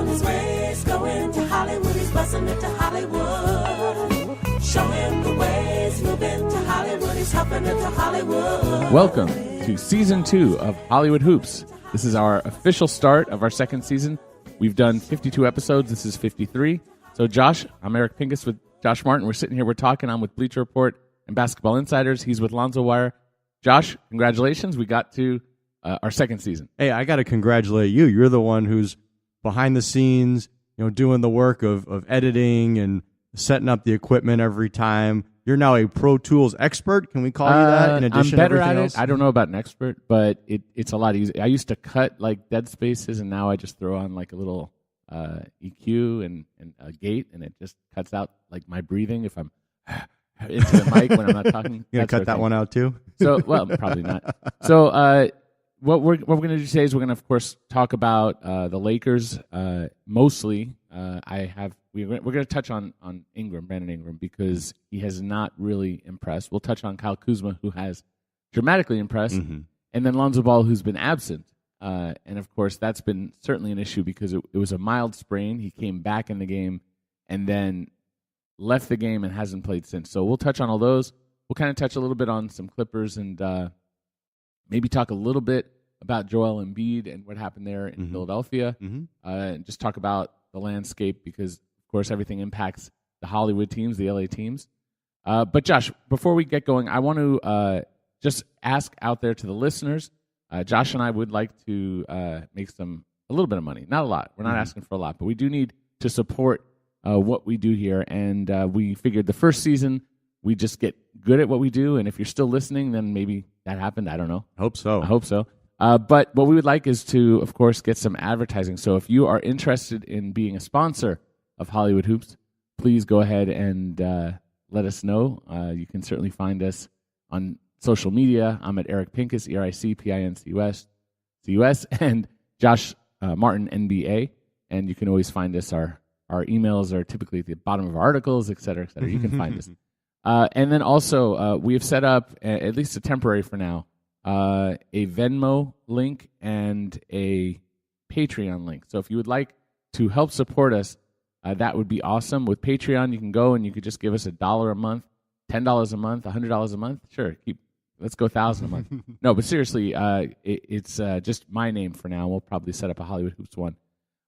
on his way. He's going to Hollywood. He's busting into Hollywood. Show him the ways. Moving to Hollywood. He's hopping into Hollywood. Welcome to Season 2 of Hollywood Hoops. This is our official start of our second season. We've done 52 episodes. This is 53. So, Josh, I'm Eric Pincus with Josh Martin. We're sitting here. We're talking. I'm with Bleacher Report and Basketball Insiders. He's with Lonzo Wire. Josh, congratulations. We got to our second season. Hey, I got to congratulate you. You're the one who's behind the scenes, doing the work of editing and setting up the equipment every time. You're now a Pro Tools expert. Can we call you that? In addition I'm better to everything at else? it. I don't know about an expert, but it's a lot easier. I used to cut like dead spaces, and now I just throw on like a little EQ and a gate, and it just cuts out like my breathing if I'm into the mic when I'm not talking. You gonna cut that one out too? So, well, probably not. So, what we're going to do today is we're going to, of course, talk about the Lakers. Mostly, we're going to touch on Brandon Ingram, because he has not really impressed. We'll touch on Kyle Kuzma, who has dramatically impressed, and then Lonzo Ball, who's been absent. And of course, that's been certainly an issue because it was a mild sprain. He came back in the game and then left the game and hasn't played since. So we'll touch on all those. We'll kind of touch a little bit on some Clippers and maybe talk a little bit about Joel Embiid and what happened there in Philadelphia. And just talk about the landscape because, of course, everything impacts the Hollywood teams, the LA teams. But Josh, before we get going, I want to just ask out there to the listeners. Josh and I would like to make a little bit of money. Not a lot. We're not asking for a lot, but we do need to support what we do here. And we figured the first season, we just get good at what we do. And if you're still listening, then maybe that happened. I don't know. I hope so. But what we would like is to, of course, get some advertising. So if you are interested in being a sponsor of Hollywood Hoops, please go ahead and let us know. You can certainly find us on social media. I'm at Eric Pincus, ERICPINCUS, and Josh Martin, NBA. And you can always find us. Our emails are typically at the bottom of our articles, et cetera, et cetera. You can find us. And then also, we have set up, at least a temporary for now, a Venmo link and a Patreon link. So if you would like to help support us, that would be awesome. With Patreon, you can go and you could just give us $1 a month, $10 a month, $100 a month. Sure, let's go $1,000 a month. No, but seriously, it's just my name for now. We'll probably set up a Hollywood Hoops one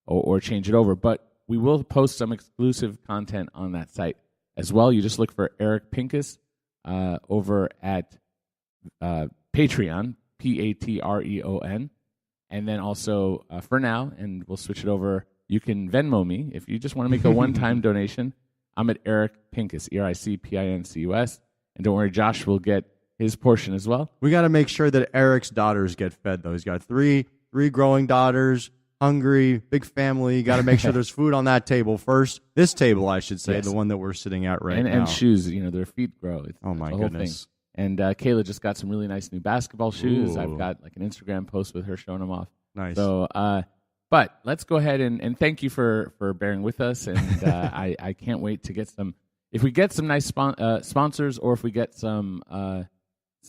or change it over. But we will post some exclusive content on that site as well. You just look for Eric Pincus over at Patreon, Patreon. And then also, for now, and we'll switch it over, you can Venmo me. If you just want to make a one-time donation, I'm at Eric Pincus, ERICPINCUS. And don't worry, Josh will get his portion as well. We got to make sure that Eric's daughters get fed, though. He's got three growing daughters, hungry, big family. Got to make sure there's food on that table first. This table, I should say, yes. The one that we're sitting at right now. And shoes, their feet grow. Oh, my goodness. And Kayla just got some really nice new basketball shoes. Ooh. I've got like an Instagram post with her showing them off. Nice. So, but let's go ahead and thank you for bearing with us. And I can't wait to get some. If we get some nice sponsors, or if we get some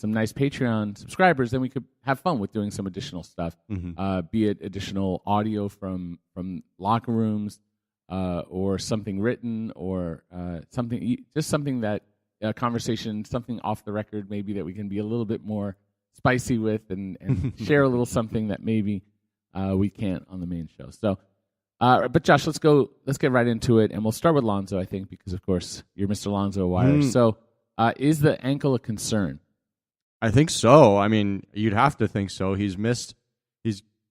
nice Patreon subscribers, then we could have fun with doing some additional stuff. Be it additional audio from locker rooms, or something written, or something that. A conversation, something off the record, maybe that we can be a little bit more spicy with, and share a little something that maybe we can't on the main show. So, but Josh, let's get right into it, and we'll start with Lonzo, I think, because of course you're Mr. Lonzo Wire. So, is the ankle a concern? I think so. I mean, you'd have to think so.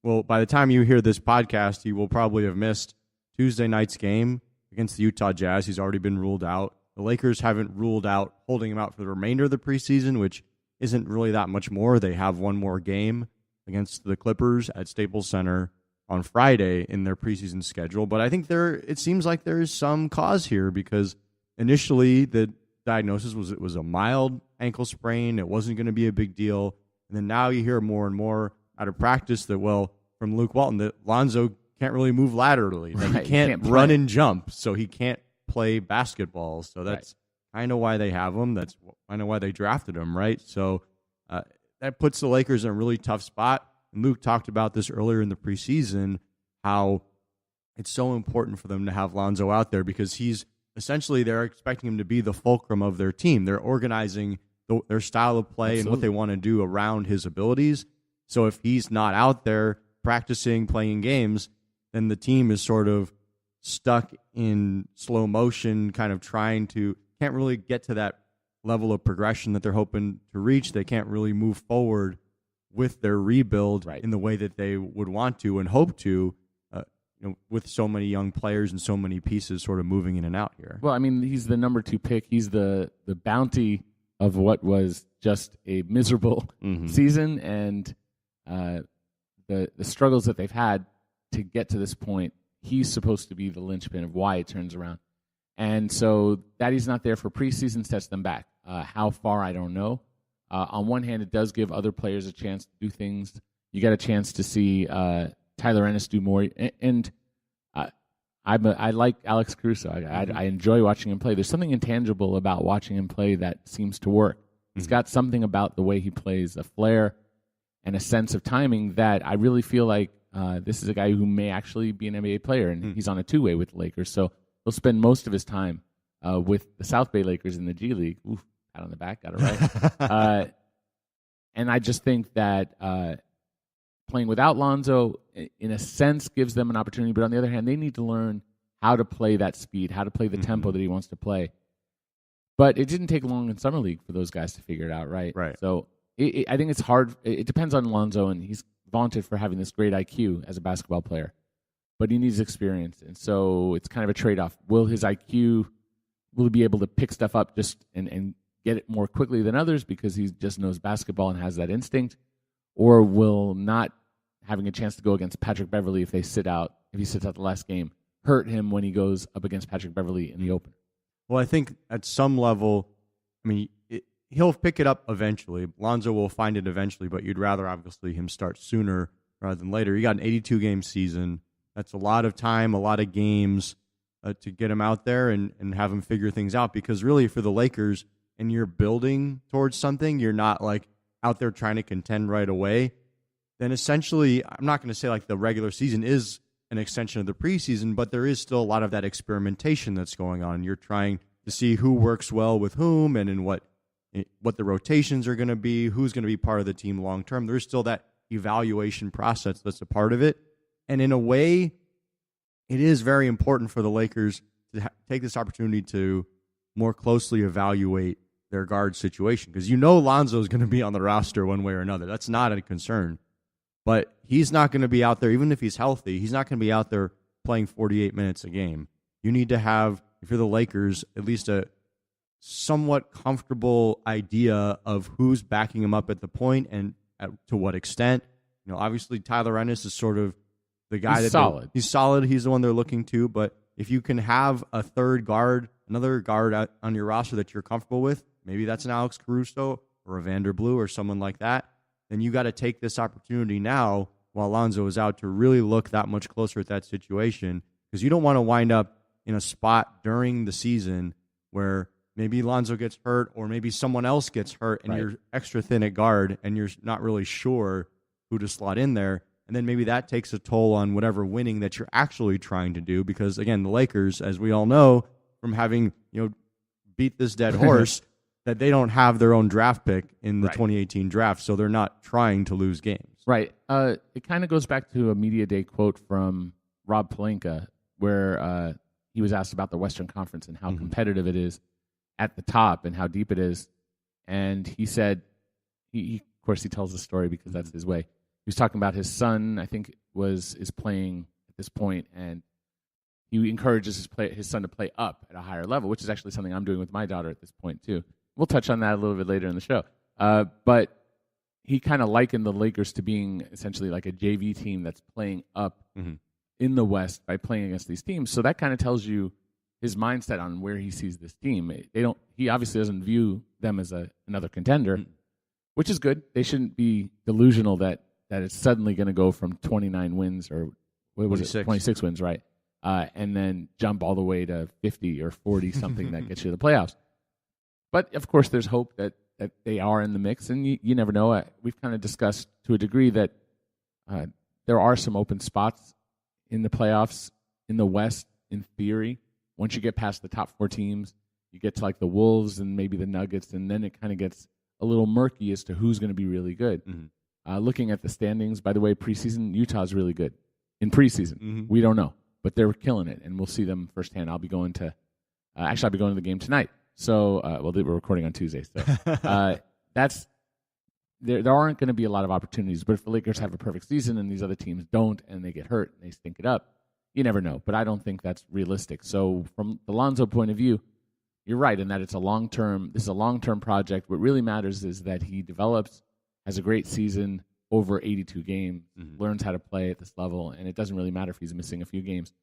Well, by the time you hear this podcast, he will probably have missed Tuesday night's game against the Utah Jazz. He's already been ruled out. The Lakers haven't ruled out holding him out for the remainder of the preseason, which isn't really that much more. They have one more game against the Clippers at Staples Center on Friday in their preseason schedule. But I think it seems like there is some cause here, because initially the diagnosis was it was a mild ankle sprain. It wasn't going to be a big deal. And then now you hear more and more out of practice that, from Luke Walton, that Lonzo can't really move laterally. Like, he can't run and jump, so he can't play basketball. So that's kind of why they have him. That's kind of why they drafted him, right? So that puts the Lakers in a really tough spot. And Luke talked about this earlier in the preseason, how it's so important for them to have Lonzo out there because he's essentially they're expecting him to be the fulcrum of their team. They're organizing their style of play Absolutely. and what they want to do around his abilities. So if he's not out there practicing, playing games, then the team is sort of stuck in slow motion, kind of can't really get to that level of progression that they're hoping to reach. They can't really move forward with their rebuild in the way that they would want to and hope to, with so many young players and so many pieces sort of moving in and out here. Well, I mean, he's the number 2 pick. He's the bounty of what was just a miserable season, and the struggles that they've had to get to this point. He's supposed to be the linchpin of why it turns around. And so that he's not there for preseason sets them back. How far, I don't know. On one hand, it does give other players a chance to do things. You got a chance to see Tyler Ennis do more. And I like Alex Caruso. I enjoy watching him play. There's something intangible about watching him play that seems to work. He's got something about the way he plays, a flair and a sense of timing that I really feel like this is a guy who may actually be an NBA player, and he's on a two-way with the Lakers. So he'll spend most of his time with the South Bay Lakers in the G League. Oof, pat on the back, got it right. And I just think that playing without Lonzo, in a sense, gives them an opportunity. But on the other hand, they need to learn how to play that speed, how to play the tempo that he wants to play. But it didn't take long in Summer League for those guys to figure it out, right? Right. So I think it's hard. It depends on Lonzo, and he's vaunted for having this great IQ as a basketball player. But he needs experience, and so it's kind of a trade-off. Will his IQ, will he be able to pick stuff up just and get it more quickly than others because he just knows basketball and has that instinct? Or will not having a chance to go against Patrick Beverley if he sits out the last game, hurt him when he goes up against Patrick Beverley in the open? Well, I think at some level, he'll pick it up eventually. Lonzo will find it eventually, but you'd rather obviously him start sooner rather than later. You got an 82-game season. That's a lot of time, a lot of games to get him out there and have him figure things out. Because really for the Lakers, and you're building towards something, you're not like out there trying to contend right away, then essentially, I'm not going to say like the regular season is an extension of the preseason, but there is still a lot of that experimentation that's going on. You're trying to see who works well with whom and in what the rotations are going to be, who's going to be part of the team long term. There's still that evaluation process that's a part of it. And in a way, it is very important for the Lakers to take this opportunity to more closely evaluate their guard situation, because Lonzo is going to be on the roster one way or another. That's not a concern. But he's not going to be out there, even if he's healthy, he's not going to be out there playing 48 minutes a game. You need to have, if you're the Lakers, at least a somewhat comfortable idea of who's backing him up at the point and to what extent. Obviously Tyler Ennis is sort of the guy he's solid. He's solid. He's the one they're looking to. But if you can have a third guard, another guard on your roster that you're comfortable with, maybe that's an Alex Caruso or a Vanderblue or someone like that, then you got to take this opportunity now while Lonzo is out to really look that much closer at that situation, because you don't want to wind up in a spot during the season where maybe Lonzo gets hurt or maybe someone else gets hurt and you're extra thin at guard and you're not really sure who to slot in there. And then maybe that takes a toll on whatever winning that you're actually trying to do, because, again, the Lakers, as we all know from having beat this dead horse, that they don't have their own draft pick in the 2018 draft, so they're not trying to lose games. Right. It kind of goes back to a media day quote from Rob Pelinka, where he was asked about the Western Conference and how competitive it is at the top and how deep it is. And he said, of course, he tells the story because that's his way. He was talking about his son, I think is playing at this point, and he encourages his son to play up at a higher level, which is actually something I'm doing with my daughter at this point too. We'll touch on that a little bit later in the show. But he kind of likened the Lakers to being essentially like a JV team that's playing up in the West by playing against these teams. So that kind of tells you his mindset on where he sees this team. He obviously doesn't view them as another contender, which is good. They shouldn't be delusional that it's suddenly going to go from 29 wins or what was 26. it, 26 wins, right? And then jump all the way to 50 or 40 something that gets you to the playoffs. But, of course, there's hope that they are in the mix, and you never know. We've kind of discussed to a degree that there are some open spots in the playoffs in the West, in theory, once you get past the top 4 teams, you get to like the Wolves and maybe the Nuggets, and then it kind of gets a little murky as to who's going to be really good. Looking at the standings, by the way, preseason, Utah's really good. In preseason, we don't know, but they're killing it, and we'll see them firsthand. I'll be going to the game tonight. So, we're recording on Tuesday, so that's there aren't going to be a lot of opportunities. But if the Lakers have a perfect season and these other teams don't, and they get hurt and they stink it up, you never know. But I don't think that's realistic. So, from the Lonzo point of view, you're right in that it's a long-term. This is a long-term project. What really matters is that he develops, has a great season over 82 games, learns how to play at this level, and it doesn't really matter if he's missing a few games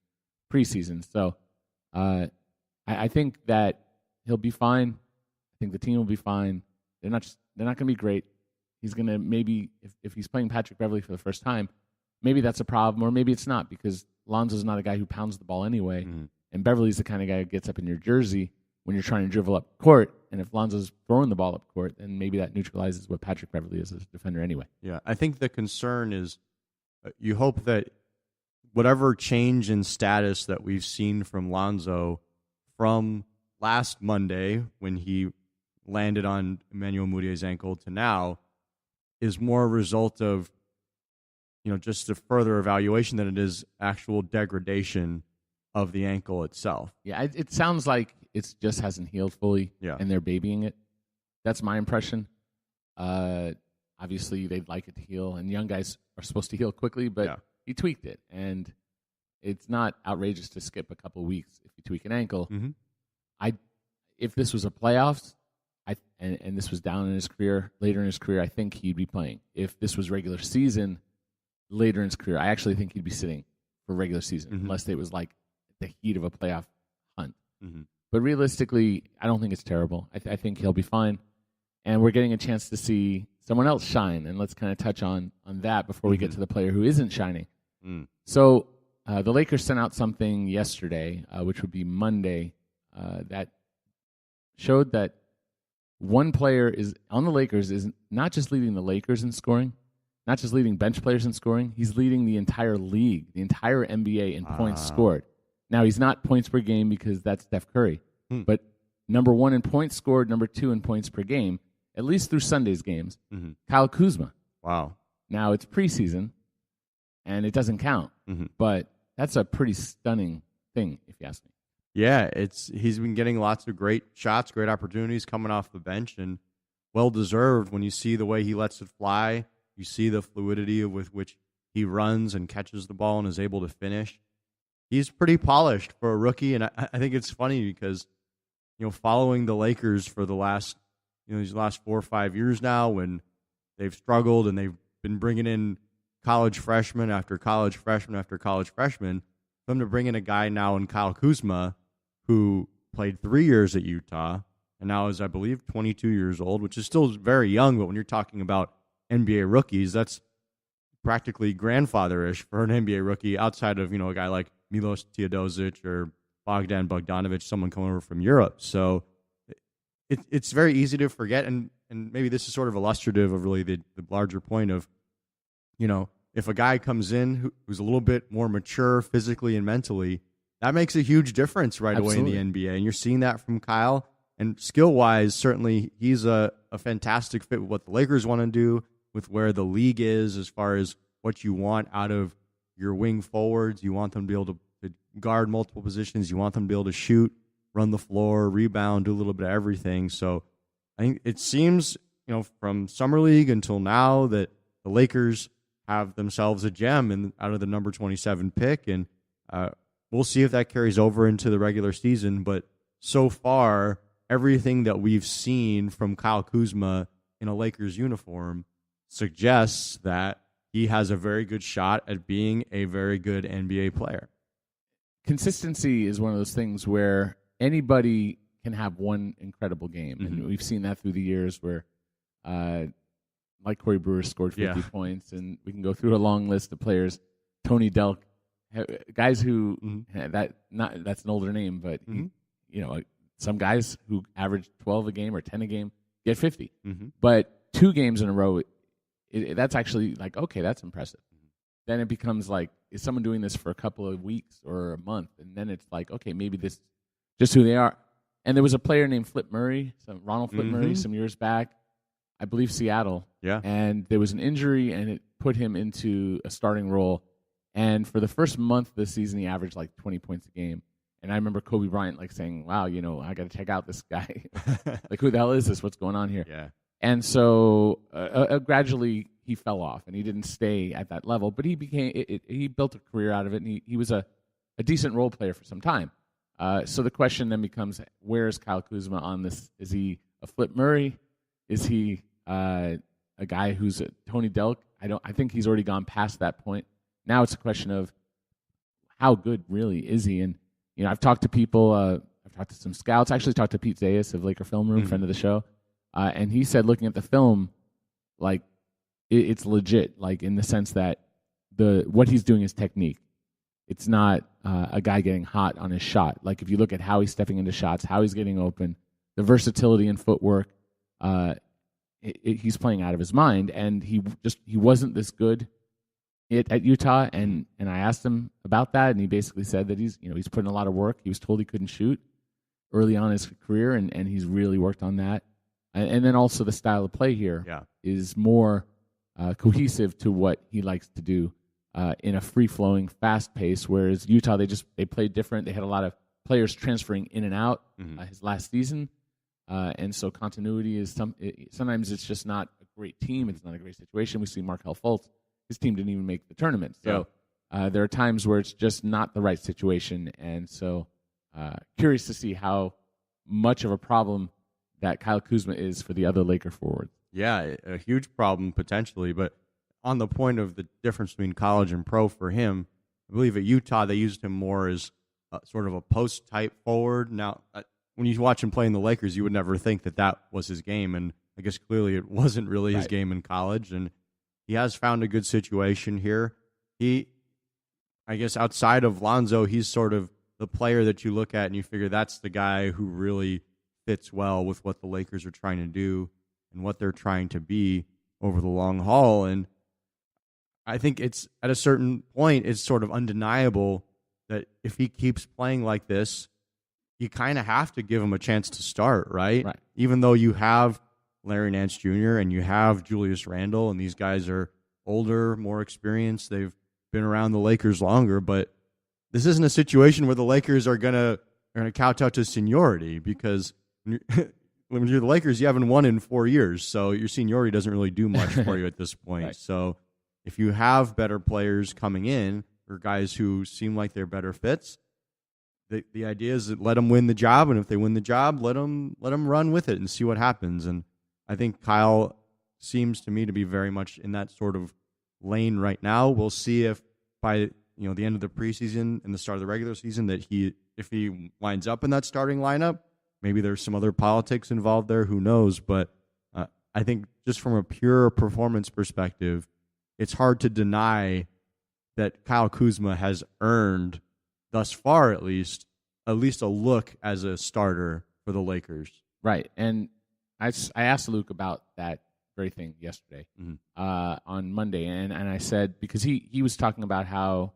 preseason. So I think that he'll be fine. I think the team will be fine. They're not going to be great. He's going to maybe, if he's playing Patrick Beverley for the first time, maybe that's a problem, or maybe it's not, because Lonzo's not a guy who pounds the ball anyway, and Beverley's the kind of guy who gets up in your jersey when you're trying to dribble up court, and if Lonzo's throwing the ball up court, then maybe that neutralizes what Patrick Beverley is as a defender anyway. Yeah, I think the concern is you hope that whatever change in status that we've seen from Lonzo from last Monday when he landed on Emmanuel Mudiay's ankle to now is more a result of, just a further evaluation than it is actual degradation of the ankle itself. Yeah, it sounds like it just hasn't healed fully, and they're babying it. That's my impression. Obviously, they'd like it to heal, and young guys are supposed to heal quickly, but he tweaked it, and it's not outrageous to skip a couple weeks if you tweak an ankle. If this was a playoffs, and this was down in his career, later in his career, I think he'd be playing. If this was regular season, later in his career, I actually think he'd be sitting for regular season, unless it was like the heat of a playoff hunt. But realistically, I don't think it's terrible. I think he'll be fine. And we're getting a chance to see someone else shine. And let's kind of touch on that before we get to the player who isn't shining. So the Lakers sent out something yesterday, which would be Monday, that showed that one player is on the Lakers is not just leading the Lakers in scoring, not just leading bench players in scoring, he's leading the entire league, the entire NBA in points scored. Now, he's not points per game because that's Steph Curry, but number 1 in points scored, number 2 in points per game, at least through Sunday's games, Kyle Kuzma. Wow. Now, it's preseason, and it doesn't count, but that's a pretty stunning thing, if you ask me. Yeah, he's been getting lots of great shots, great opportunities coming off the bench, and well-deserved when you see the way he lets it fly. You see the fluidity with which he runs and catches the ball and is able to finish. He's pretty polished for a rookie, and I think it's funny because, following the Lakers for the last, these last 4 or 5 years now, when they've struggled and they've been bringing in college freshmen after college freshman after college freshman, for them to bring in a guy now in Kyle Kuzma, who played 3 years at Utah and now is, I believe, 22 years old, which is still very young, but when you're talking about NBA rookies, that's practically grandfather-ish for an NBA rookie outside of, a guy like Milos Teodosic or Bogdan Bogdanovic, someone coming over from Europe. So it's very easy to forget, and maybe this is sort of illustrative of really the larger point of, if a guy comes in who's a little bit more mature physically and mentally, that makes a huge difference right away in the NBA. And you're seeing that from Kyle. And skill-wise, certainly he's a fantastic fit with what the Lakers want to do, with where the league is as far as what you want out of your wing forwards. You want them to be able to guard multiple positions. You want them to be able to shoot, run the floor, rebound, do a little bit of everything. So I think it seems, from Summer League until now that the Lakers have themselves a gem out of the number 27 pick. And we'll see if that carries over into the regular season. But so far, everything that we've seen from Kyle Kuzma in a Lakers uniform suggests that he has a very good shot at being a very good NBA player. Consistency is one of those things where anybody can have one incredible game. And we've seen that through the years where, like Corey Brewer scored 50 points, and we can go through a long list of players. Tony Delk, guys who, that's an older name, but, some guys who average 12 a game or 10 a game get 50. But 2 games in a row, that's actually like, okay, that's impressive. then it becomes like, is someone doing this for a couple of weeks or a month? And then it's like, okay, maybe this is just who they are. And there was a player named Ronald Flip Murray, some years back, I believe Seattle. Yeah. And there was an injury, and it put him into a starting role. And for the first month of the season, he averaged like 20 points a game. And I remember Kobe Bryant like saying, wow, I got to check out this guy. Like, who the hell is this? What's going on here? Yeah. And so gradually he fell off, and he didn't stay at that level. But he built a career out of it, and he was a decent role player for some time. So the question then becomes, where is Kyle Kuzma on this? Is he a Flip Murray? Is he a guy who's a Tony Delk? I think he's already gone past that point. Now it's a question of how good really is he? And I've talked to people. I've talked to some scouts. I actually talked to Pete Zayas of Laker Film Room, friend of the show, and he said, looking at the film, like it's legit, like in the sense that what he's doing is technique. It's not a guy getting hot on his shot. Like, if you look at how he's stepping into shots, how he's getting open, the versatility and footwork, he's playing out of his mind. And he wasn't this good at Utah. And I asked him about that, and he basically said that he's putting a lot of work. He was told he couldn't shoot early on in his career, and he's really worked on that. And then also the style of play here is more cohesive to what he likes to do. In a free-flowing, fast pace, whereas Utah, they played different. They had a lot of players transferring in and out his last season, and so continuity is sometimes it's just not a great team. It's not a great situation. We see Markelle Fultz; his team didn't even make the tournament. So there are times where it's just not the right situation, and so curious to see how much of a problem that Kyle Kuzma is for the other Laker forwards. Yeah, a huge problem potentially, but on the point of the difference between college and pro for him, I believe at Utah they used him more as sort of a post-type forward. Now, when you watch him play in the Lakers, you would never think that was his game, and I guess clearly it wasn't really his game in college, and he has found a good situation here. I guess outside of Lonzo, he's sort of the player that you look at and you figure that's the guy who really fits well with what the Lakers are trying to do and what they're trying to be over the long haul. And I think it's at a certain point, it's sort of undeniable that if he keeps playing like this, you kind of have to give him a chance to start, right? Even though you have Larry Nance Jr. and you have Julius Randle, and these guys are older, more experienced. They've been around the Lakers longer, but this isn't a situation where the Lakers are gonna kowtow to seniority, because when you're the Lakers, you haven't won in 4 years, so your seniority doesn't really do much for you at this point. So if you have better players coming in, or guys who seem like they're better fits, the idea is that let them win the job, and if they win the job, let them run with it and see what happens. And I think Kyle seems to me to be very much in that sort of lane right now. We'll see if by the end of the preseason and the start of the regular season that if he winds up in that starting lineup, maybe there's some other politics involved there. Who knows? But I think just from a pure performance perspective, it's hard to deny that Kyle Kuzma has earned, thus far at least a look as a starter for the Lakers. Right. And I asked Luke about that very thing yesterday on Monday. And I said, because he was talking about how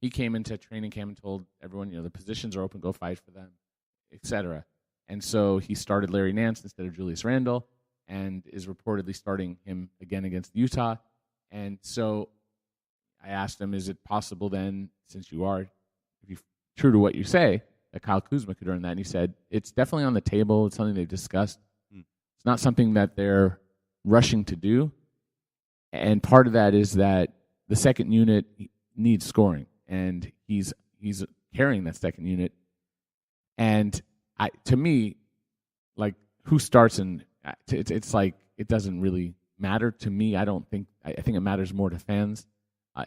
he came into training camp and told everyone, the positions are open, go fight for them, etc. And so he started Larry Nance instead of Julius Randle, and is reportedly starting him again against Utah. And so I asked him, is it possible then, since if you're true to what you say, that Kyle Kuzma could earn that? And he said, it's definitely on the table. It's something they've discussed. It's not something that they're rushing to do. And part of that is that the second unit needs scoring, and he's carrying that second unit. And to me, like, who starts, and it's like, it doesn't really matter to me. I think it matters more to fans.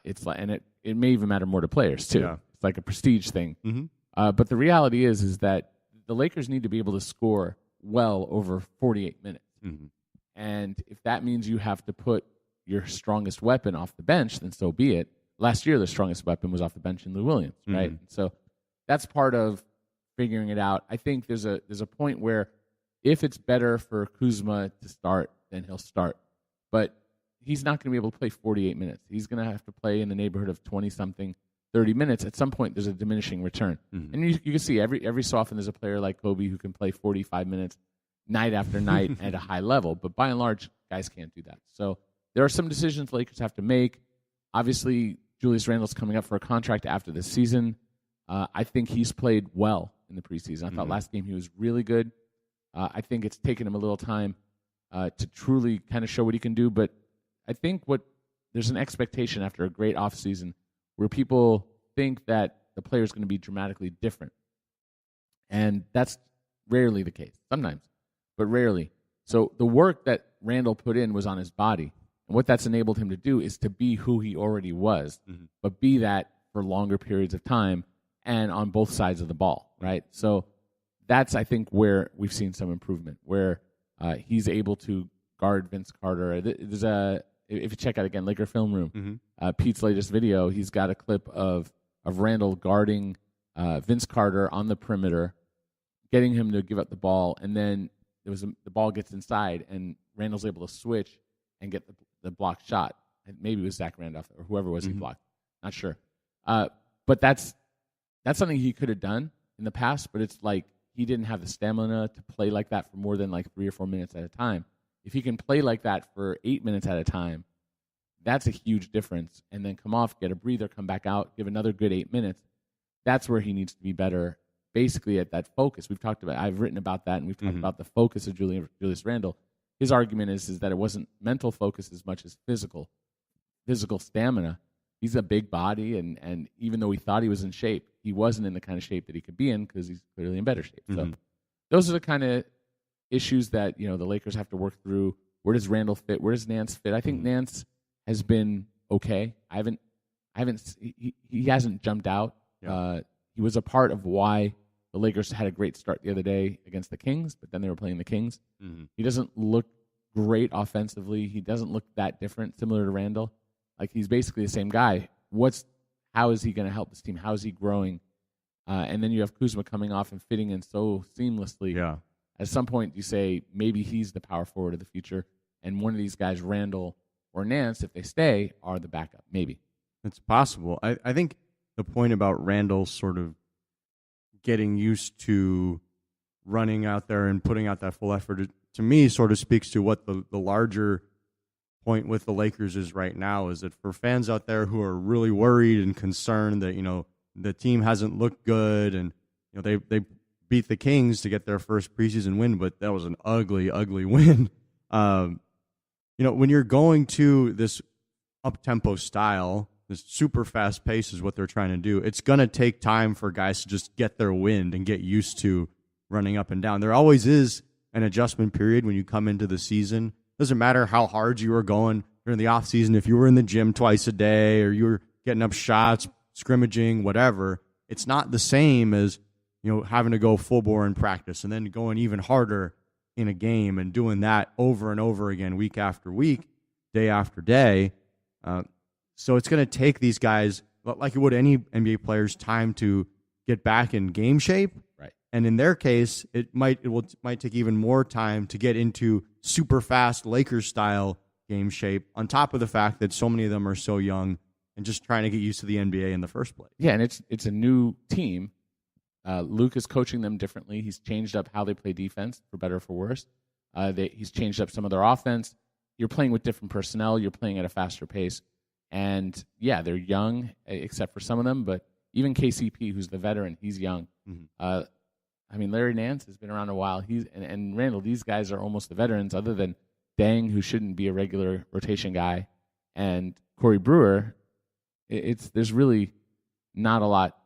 It's like, and it may even matter more to players too. Yeah. It's like a prestige thing. But the reality is that the Lakers need to be able to score well over 48 minutes. And if that means you have to put your strongest weapon off the bench, then so be it. Last year, the strongest weapon was off the bench in Lou Williams, right? So that's part of figuring it out. I think there's a point where if it's better for Kuzma to start, then he'll start. But he's not going to be able to play 48 minutes. He's going to have to play in the neighborhood of 20-something, 30 minutes. At some point, there's a diminishing return. And you can see every so often there's a player like Kobe who can play 45 minutes night after night at a high level. But by and large, guys can't do that. So there are some decisions the Lakers have to make. Obviously, Julius Randle's coming up for a contract after this season. I think he's played well in the preseason. I thought last game he was really good. I think it's taken him a little time to truly kind of show what he can do. But I think there's an expectation after a great offseason where people think that the player is going to be dramatically different. And that's rarely the case. Sometimes, but rarely. So the work that Randle put in was on his body. And what that's enabled him to do is to be who he already was, but be that for longer periods of time and on both sides of the ball, right? So that's, I think, where we've seen some improvement, where he's able to guard Vince Carter. There's if you check out, again, Laker Film Room, Pete's latest video, he's got a clip of Randle guarding Vince Carter on the perimeter, getting him to give up the ball, and then the ball gets inside, and Randle's able to switch and get the blocked shot. Maybe it was Zach Randolph or whoever it was he blocked. Not sure. But that's something he could have done in the past, but it's like he didn't have the stamina to play like that for more than like 3 or 4 minutes at a time. If he can play like that for 8 minutes at a time, that's a huge difference. And then come off, get a breather, come back out, give another good 8 minutes. That's where he needs to be better, basically at that focus. I've written about that, and we've talked about the focus of Julius Randle. His argument is that it wasn't mental focus as much as physical stamina. He's a big body, and even though he thought he was in shape, he wasn't in the kind of shape that he could be in because he's clearly in better shape. So those are the kind of issues that the Lakers have to work through. Where does Randle fit? Where does Nance fit? I think Nance has been okay. He hasn't jumped out. Yeah. He was a part of why the Lakers had a great start the other day against the Kings, but then they were playing the Kings. He doesn't look great offensively. He doesn't look that different, similar to Randle. Like, he's basically the same guy. How is he going to help this team? How is he growing? And then you have Kuzma coming off and fitting in so seamlessly. Yeah. At some point, you say maybe he's the power forward of the future, and one of these guys, Randle or Nance, if they stay, are the backup. Maybe. It's possible. I think the point about Randle sort of getting used to running out there and putting out that full effort, to me, sort of speaks to what the larger point with the Lakers is right now, is that for fans out there who are really worried and concerned that, the team hasn't looked good, and, they beat the Kings to get their first preseason win, but that was an ugly, ugly win. When you're going to this up-tempo style, this super fast pace is what they're trying to do, it's going to take time for guys to just get their wind and get used to running up and down. There always is an adjustment period when you come into the season. Doesn't matter how hard you were going during the off season. If you were in the gym twice a day or you were getting up shots, scrimmaging, whatever, it's not the same as having to go full bore in practice and then going even harder in a game and doing that over and over again, week after week, day after day. So it's going to take these guys, like it would any NBA players, time to get back in game shape. Right. And in their case, it might take even more time to get into super fast Lakers style game shape, on top of the fact that so many of them are so young and just trying to get used to the NBA in the first place. Yeah, and it's a new team. Luke is coaching them differently. He's changed up how they play defense, for better or for worse. He's changed up some of their offense. You're playing with different personnel. You're playing at a faster pace. And, yeah, they're young, except for some of them. But even KCP, who's the veteran, he's young. Larry Nance has been around a while. And Randle, these guys are almost the veterans, other than Dang, who shouldn't be a regular rotation guy, and Corey Brewer. There's really not a lot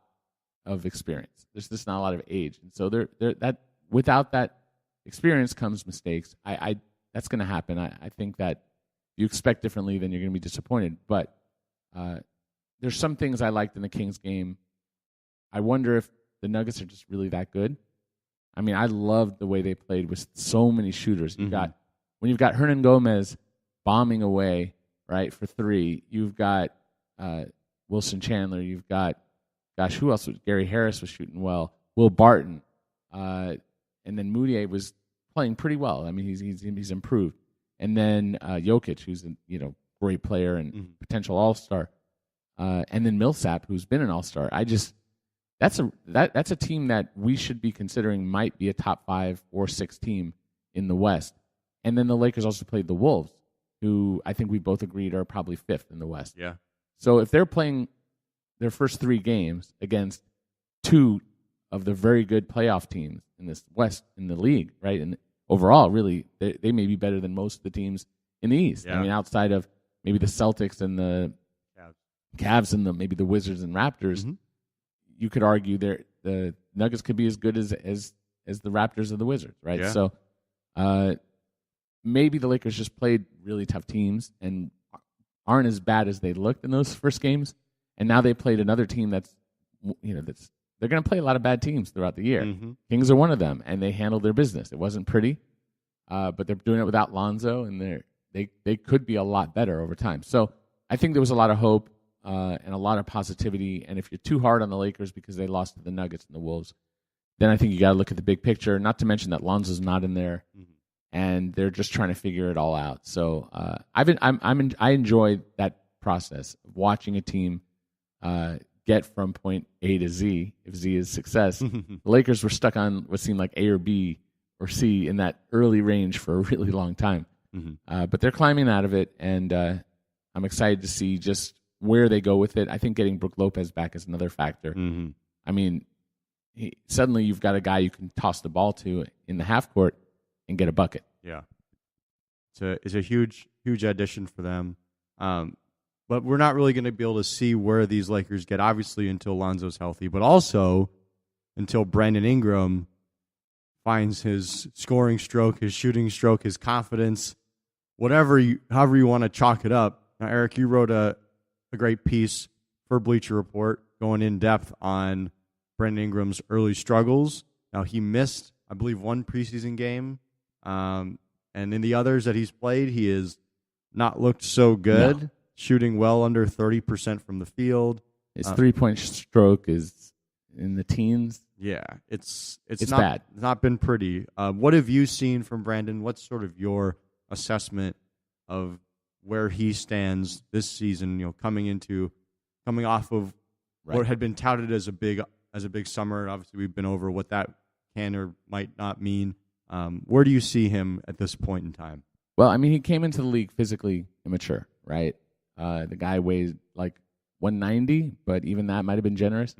of experience. There's just not a lot of age. And so without that experience comes mistakes. That's going to happen. I think that you expect differently, then you're going to be disappointed. But there's some things I liked in the Kings game. I wonder if the Nuggets are just really that good. I loved the way they played with so many shooters. When you've got Hernan Gomez bombing away, right, for three, you've got Wilson Chandler, you've got, who else? Gary Harris was shooting well, Will Barton, and then Moutier was playing pretty well. He's improved. And then Jokic, who's great player and potential all-star. And then Millsap, who's been an all-star. That's a team that we should be considering might be a top 5 or 6 team in the West. And then the Lakers also played the Wolves, who I think we both agreed are probably 5th in the West. Yeah. So if they're playing their first 3 games against 2 of the very good playoff teams in this West in the league, right? And overall, really, they may be better than most of the teams in the East. Yeah. I mean, outside of maybe the Celtics and the Cavs and maybe the Wizards and Raptors, you could argue the Nuggets could be as good as the Raptors or the Wizards, right? Yeah. So maybe the Lakers just played really tough teams and aren't as bad as they looked in those first games, and now they played another team that's they're going to play a lot of bad teams throughout the year. Kings are one of them, and they handled their business. It wasn't pretty, but they're doing it without Lonzo, and they could be a lot better over time. So I think there was a lot of hope and a lot of positivity. And if you're too hard on the Lakers because they lost to the Nuggets and the Wolves, then I think you got to look at the big picture. Not to mention that Lonzo's not in there, and they're just trying to figure it all out. So I enjoy that process of watching a team get from point A to Z, if Z is success. The Lakers were stuck on what seemed like A or B or C in that early range for a really long time. But they're climbing out of it, and I'm excited to see just where they go with it. I think getting Brook Lopez back is another factor. I mean, suddenly you've got a guy you can toss the ball to in the half court and get a bucket. Yeah. It's a huge addition for them. But we're not really going to be able to see where these Lakers get, obviously, until Lonzo's healthy, but also until Brandon Ingram finds his scoring stroke, his shooting stroke, his confidence, however you want to chalk it up. Now, Eric, you wrote a great piece for Bleacher Report going in depth on Brandon Ingram's early struggles. Now, he missed, I believe, 1 preseason game, and in the others that he's played, he has not looked so good. No. Shooting well under 30% from the field. His 3-point stroke is in the teens. Yeah, it's not bad. It's not been pretty. What have you seen from Brandon? What's sort of your assessment of where he stands this season? Coming off of what had been touted as a big summer. Obviously, we've been over what that can or might not mean. Where do you see him at this point in time? Well, I mean, he came into the league physically immature, right? The guy weighed like 190, but even that might have been generous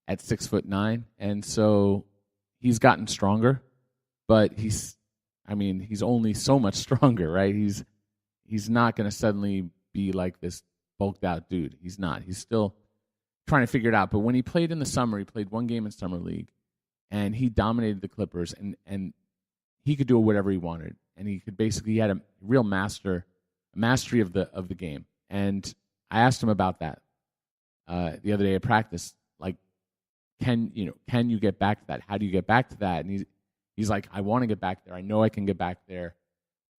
at 6'9", and so he's gotten stronger. But he's only so much stronger, right? He's not going to suddenly be like this bulked out dude. He's not. He's still trying to figure it out. But when he played in the summer, he played 1 game in summer league, and he dominated the Clippers, and he could do whatever he wanted, and he had a real mastery of the game. And I asked him about that the other day at practice. Like, can you get back to that? How do you get back to that? And he's like, I want to get back there. I know I can get back there,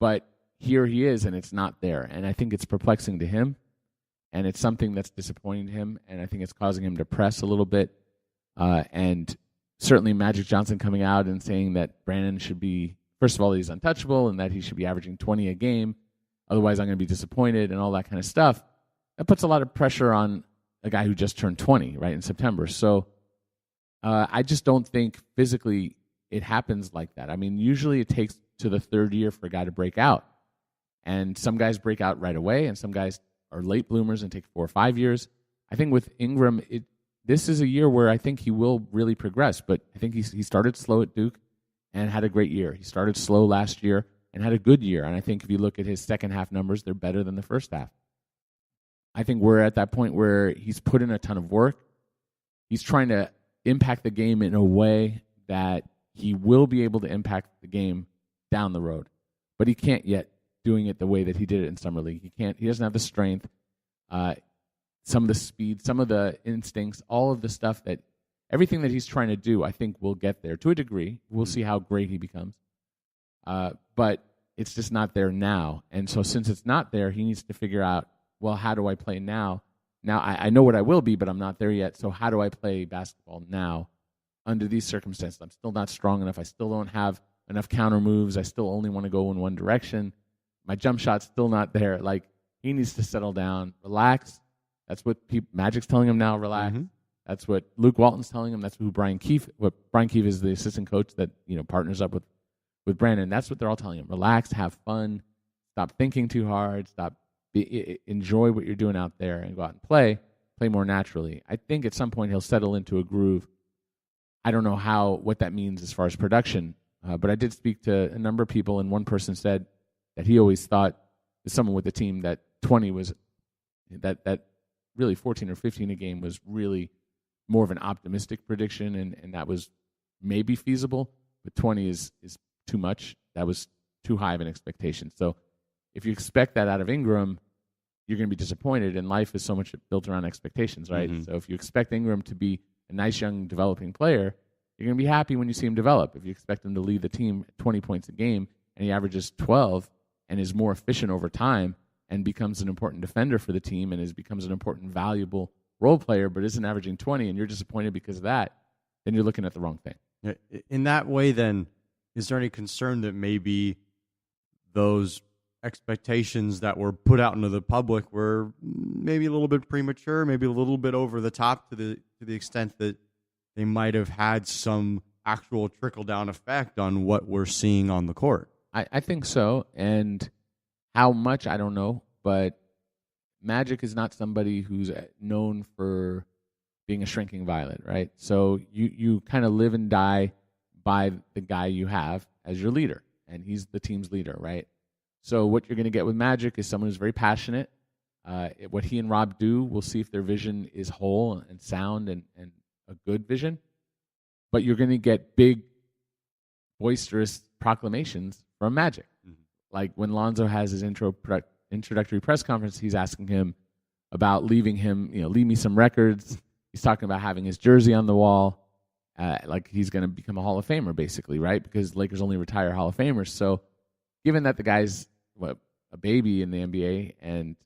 but here he is, and it's not there. And I think it's perplexing to him, and it's something that's disappointing to him, and I think it's causing him to press a little bit. And certainly Magic Johnson coming out and saying that Brandon should be, first of all, he's untouchable, and that he should be averaging 20 a game. Otherwise, I'm going to be disappointed and all that kind of stuff. That puts a lot of pressure on a guy who just turned 20, right, in September. So I just don't think physically it happens like that. I mean, usually it takes to the 3rd year for a guy to break out. And some guys break out right away, and some guys are late bloomers and take 4 or 5 years. I think with Ingram, this is a year where I think he will really progress. But I think he started slow at Duke and had a great year. He started slow last year and had a good year. And I think if you look at his second half numbers, they're better than the first half. I think we're at that point where he's put in a ton of work. He's trying to impact the game in a way that he will be able to impact the game down the road. But he can't yet doing it the way that he did it in Summer League. He doesn't have the strength, some of the speed, some of the instincts, all of the stuff everything that he's trying to do, I think will get there to a degree. We'll see how great he becomes. But it's just not there now. And so since it's not there, he needs to figure out, well, how do I play now? Now, I know what I will be, but I'm not there yet. So how do I play basketball now under these circumstances? I'm still not strong enough. I still don't have enough counter moves. I still only want to go in one direction. My jump shot's still not there. Like, He needs to settle down, relax. That's what Magic's telling him now, relax. Mm-hmm. That's what Luke Walton's telling him. That's what Brian Keefe is the assistant coach that partners up with Brandon. That's what they're all telling him. Relax, have fun, stop thinking too hard, enjoy what you're doing out there and go out and play more naturally. I think at some point he'll settle into a groove. I don't know what that means as far as production, but I did speak to a number of people, and one person said that he always thought, as someone with the team, that 20 was that really 14 or 15 a game was really more of an optimistic prediction, and that was maybe feasible, but 20 is too much. That was too high of an expectation. So if you expect that out of Ingram, you're going to be disappointed, and life is so much built around expectations, right? Mm-hmm. So if you expect Ingram to be a nice young developing player, you're going to be happy when you see him develop. If you expect him to lead the team at 20 points a game and he averages 12 and is more efficient over time and becomes an important defender for the team and becomes an important, valuable role player, but isn't averaging 20 and you're disappointed because of that, then you're looking at the wrong thing. In that way, then, is there any concern that maybe those expectations that were put out into the public were maybe a little bit premature, maybe a little bit over the top to the extent that they might have had some actual trickle-down effect on what we're seeing on the court? I think so, and how much, I don't know, but Magic is not somebody who's known for being a shrinking violet, right? So you kind of live and die by the guy you have as your leader, and he's the team's leader, right? So what you're going to get with Magic is someone who's very passionate. What he and Rob do, we'll see if their vision is whole and sound and a good vision. But you're going to get big, boisterous proclamations from Magic. Mm-hmm. Like when Lonzo has his introductory press conference, he's asking him about leaving him, leave me some records. He's talking about having his jersey on the wall, like he's going to become a Hall of Famer, basically, right? Because Lakers only retire Hall of Famers. So given that the guy's a baby in the NBA, and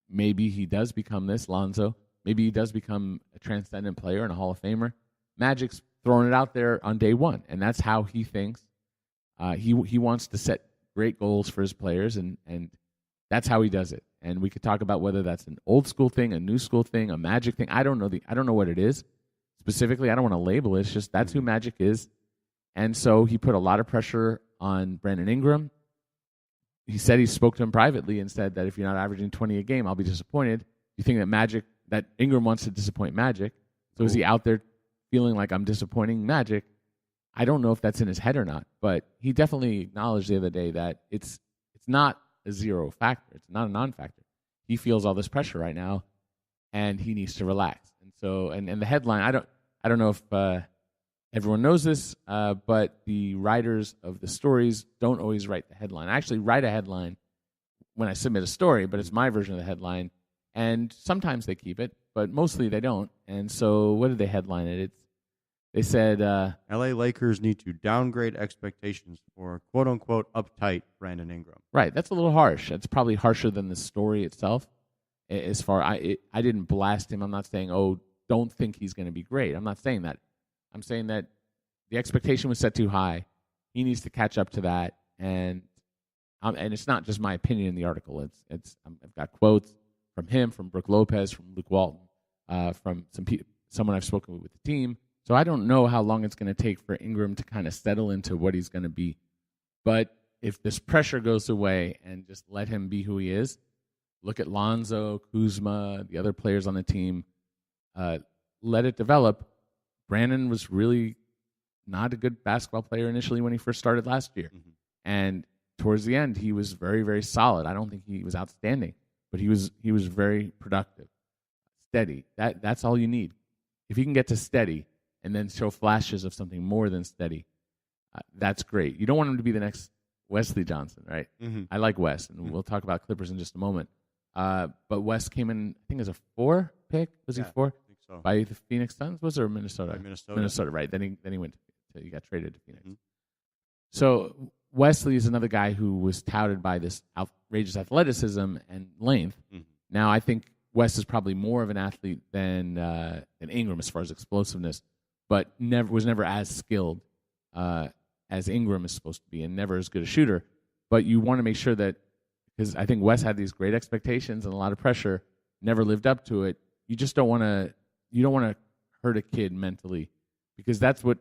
maybe he does become this, Lonzo, maybe he does become a transcendent player and a Hall of Famer, Magic's throwing it out there on day one, and that's how he thinks. He wants to set great goals for his players, and that's how he does it. And we could talk about whether that's an old school thing, a new school thing, a Magic thing. I don't know what it is specifically. I don't want to label it. It's just that's who Magic is. And so he put a lot of pressure on Brandon Ingram. He said he spoke to him privately and said that if you're not averaging 20 a game, I'll be disappointed. You think that Ingram wants to disappoint Magic. So is he out there feeling like I'm disappointing Magic? I don't know if that's in his head or not, but he definitely acknowledged the other day that it's not a zero factor. It's not a non-factor. He feels all this pressure right now, and he needs to relax. And so, and the headline, I don't know if everyone knows this, but the writers of the stories don't always write the headline. I actually write a headline when I submit a story, but it's my version of the headline. And sometimes they keep it, but mostly they don't. And so what did they headline it? They said, LA Lakers need to downgrade expectations for quote-unquote uptight Brandon Ingram. Right. That's a little harsh. It's probably harsher than the story itself. As far I didn't blast him. I'm not saying, don't think he's going to be great. I'm not saying that. I'm saying that the expectation was set too high. He needs to catch up to that. And it's not just my opinion in the article. I've got quotes from him, from Brooke Lopez, from Luke Walton, from someone I've spoken with the team. So I don't know how long it's going to take for Ingram to kind of settle into what he's going to be. But if this pressure goes away and just let him be who he is, look at Lonzo, Kuzma, the other players on the team, let it develop. Brandon was really not a good basketball player initially when he first started last year. Mm-hmm. And towards the end, he was very, very solid. I don't think he was outstanding, but he was very productive, steady. That's all you need. If he can get to steady and then show flashes of something more than steady, that's great. You don't want him to be the next Wesley Johnson, right? Mm-hmm. I like Wes, and we'll talk about Clippers in just a moment. But Wes came in, I think, as a 4 pick. Was he 4? I think so. By the Phoenix Suns, was it, or Minnesota? Minnesota, right. Then he went he got traded to Phoenix. Mm-hmm. So Wesley is another guy who was touted by this outrageous athleticism and length. Mm-hmm. Now, I think Wes is probably more of an athlete than Ingram as far as explosiveness, but was never as skilled as Ingram is supposed to be, and never as good a shooter. But you want to make sure that because I think Wes had these great expectations and a lot of pressure, never lived up to it. You just don't want to hurt a kid mentally, because that's what,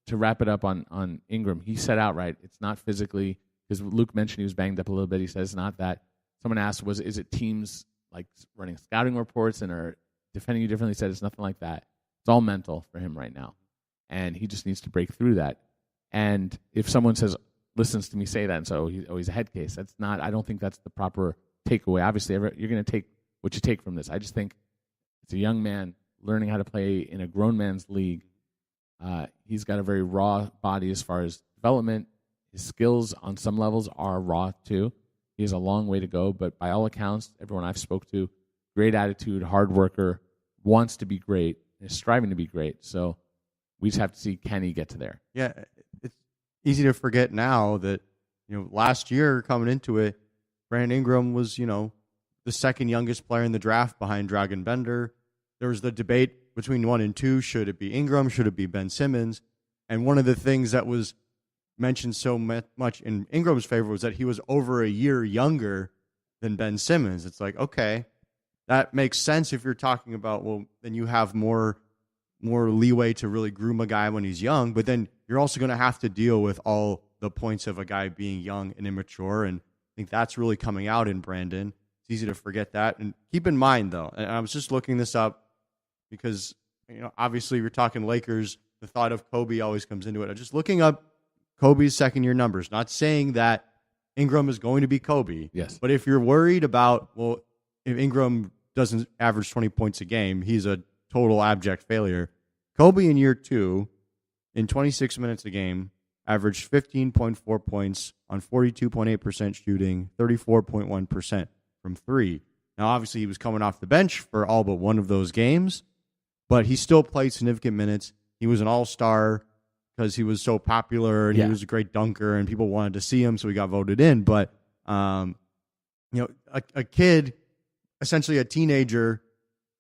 to wrap it up on Ingram, he said outright, it's not physically, because Luke mentioned he was banged up a little bit. He says it's not that. Someone asked, is it teams like running scouting reports and are defending you differently? He said it's nothing like that. It's all mental for him right now, and he just needs to break through that. And if someone listens to me say that and so he's a head case, that's not. I don't think that's the proper takeaway. Obviously, you're going to take what you take from this. I just think it's a young man learning how to play in a grown man's league. He's got a very raw body as far as development. His skills on some levels are raw too. He has a long way to go, but by all accounts, everyone I've spoke to, great attitude, hard worker, wants to be great, is striving to be great. So we just have to see, can he get to there? Yeah, it's easy to forget now that, last year coming into it, Brandon Ingram was, the second youngest player in the draft behind Dragan Bender. There was the debate between 1 and 2. Should it be Ingram? Should it be Ben Simmons? And one of the things that was mentioned so much in Ingram's favor was that he was over a year younger than Ben Simmons. It's like, okay, that makes sense if you're talking about, well, then you have more leeway to really groom a guy when he's young, but then you're also going to have to deal with all the points of a guy being young and immature, and I think that's really coming out in Brandon. It's easy to forget that. And keep in mind, though, and I was just looking this up because, obviously you're talking Lakers, the thought of Kobe always comes into it. I'm just looking up Kobe's second-year numbers, not saying that Ingram is going to be Kobe. Yes. But if you're worried about, well, if Ingram doesn't average 20 points a game, he's a total abject failure. Kobe in year 2, in 26 minutes a game, averaged 15.4 points on 42.8% shooting, 34.1% from 3. Now, obviously, he was coming off the bench for all but one of those games, but he still played significant minutes. He was an all-star because he was so popular and he was a great dunker and people wanted to see him, so he got voted in. But, a kid, essentially a teenager,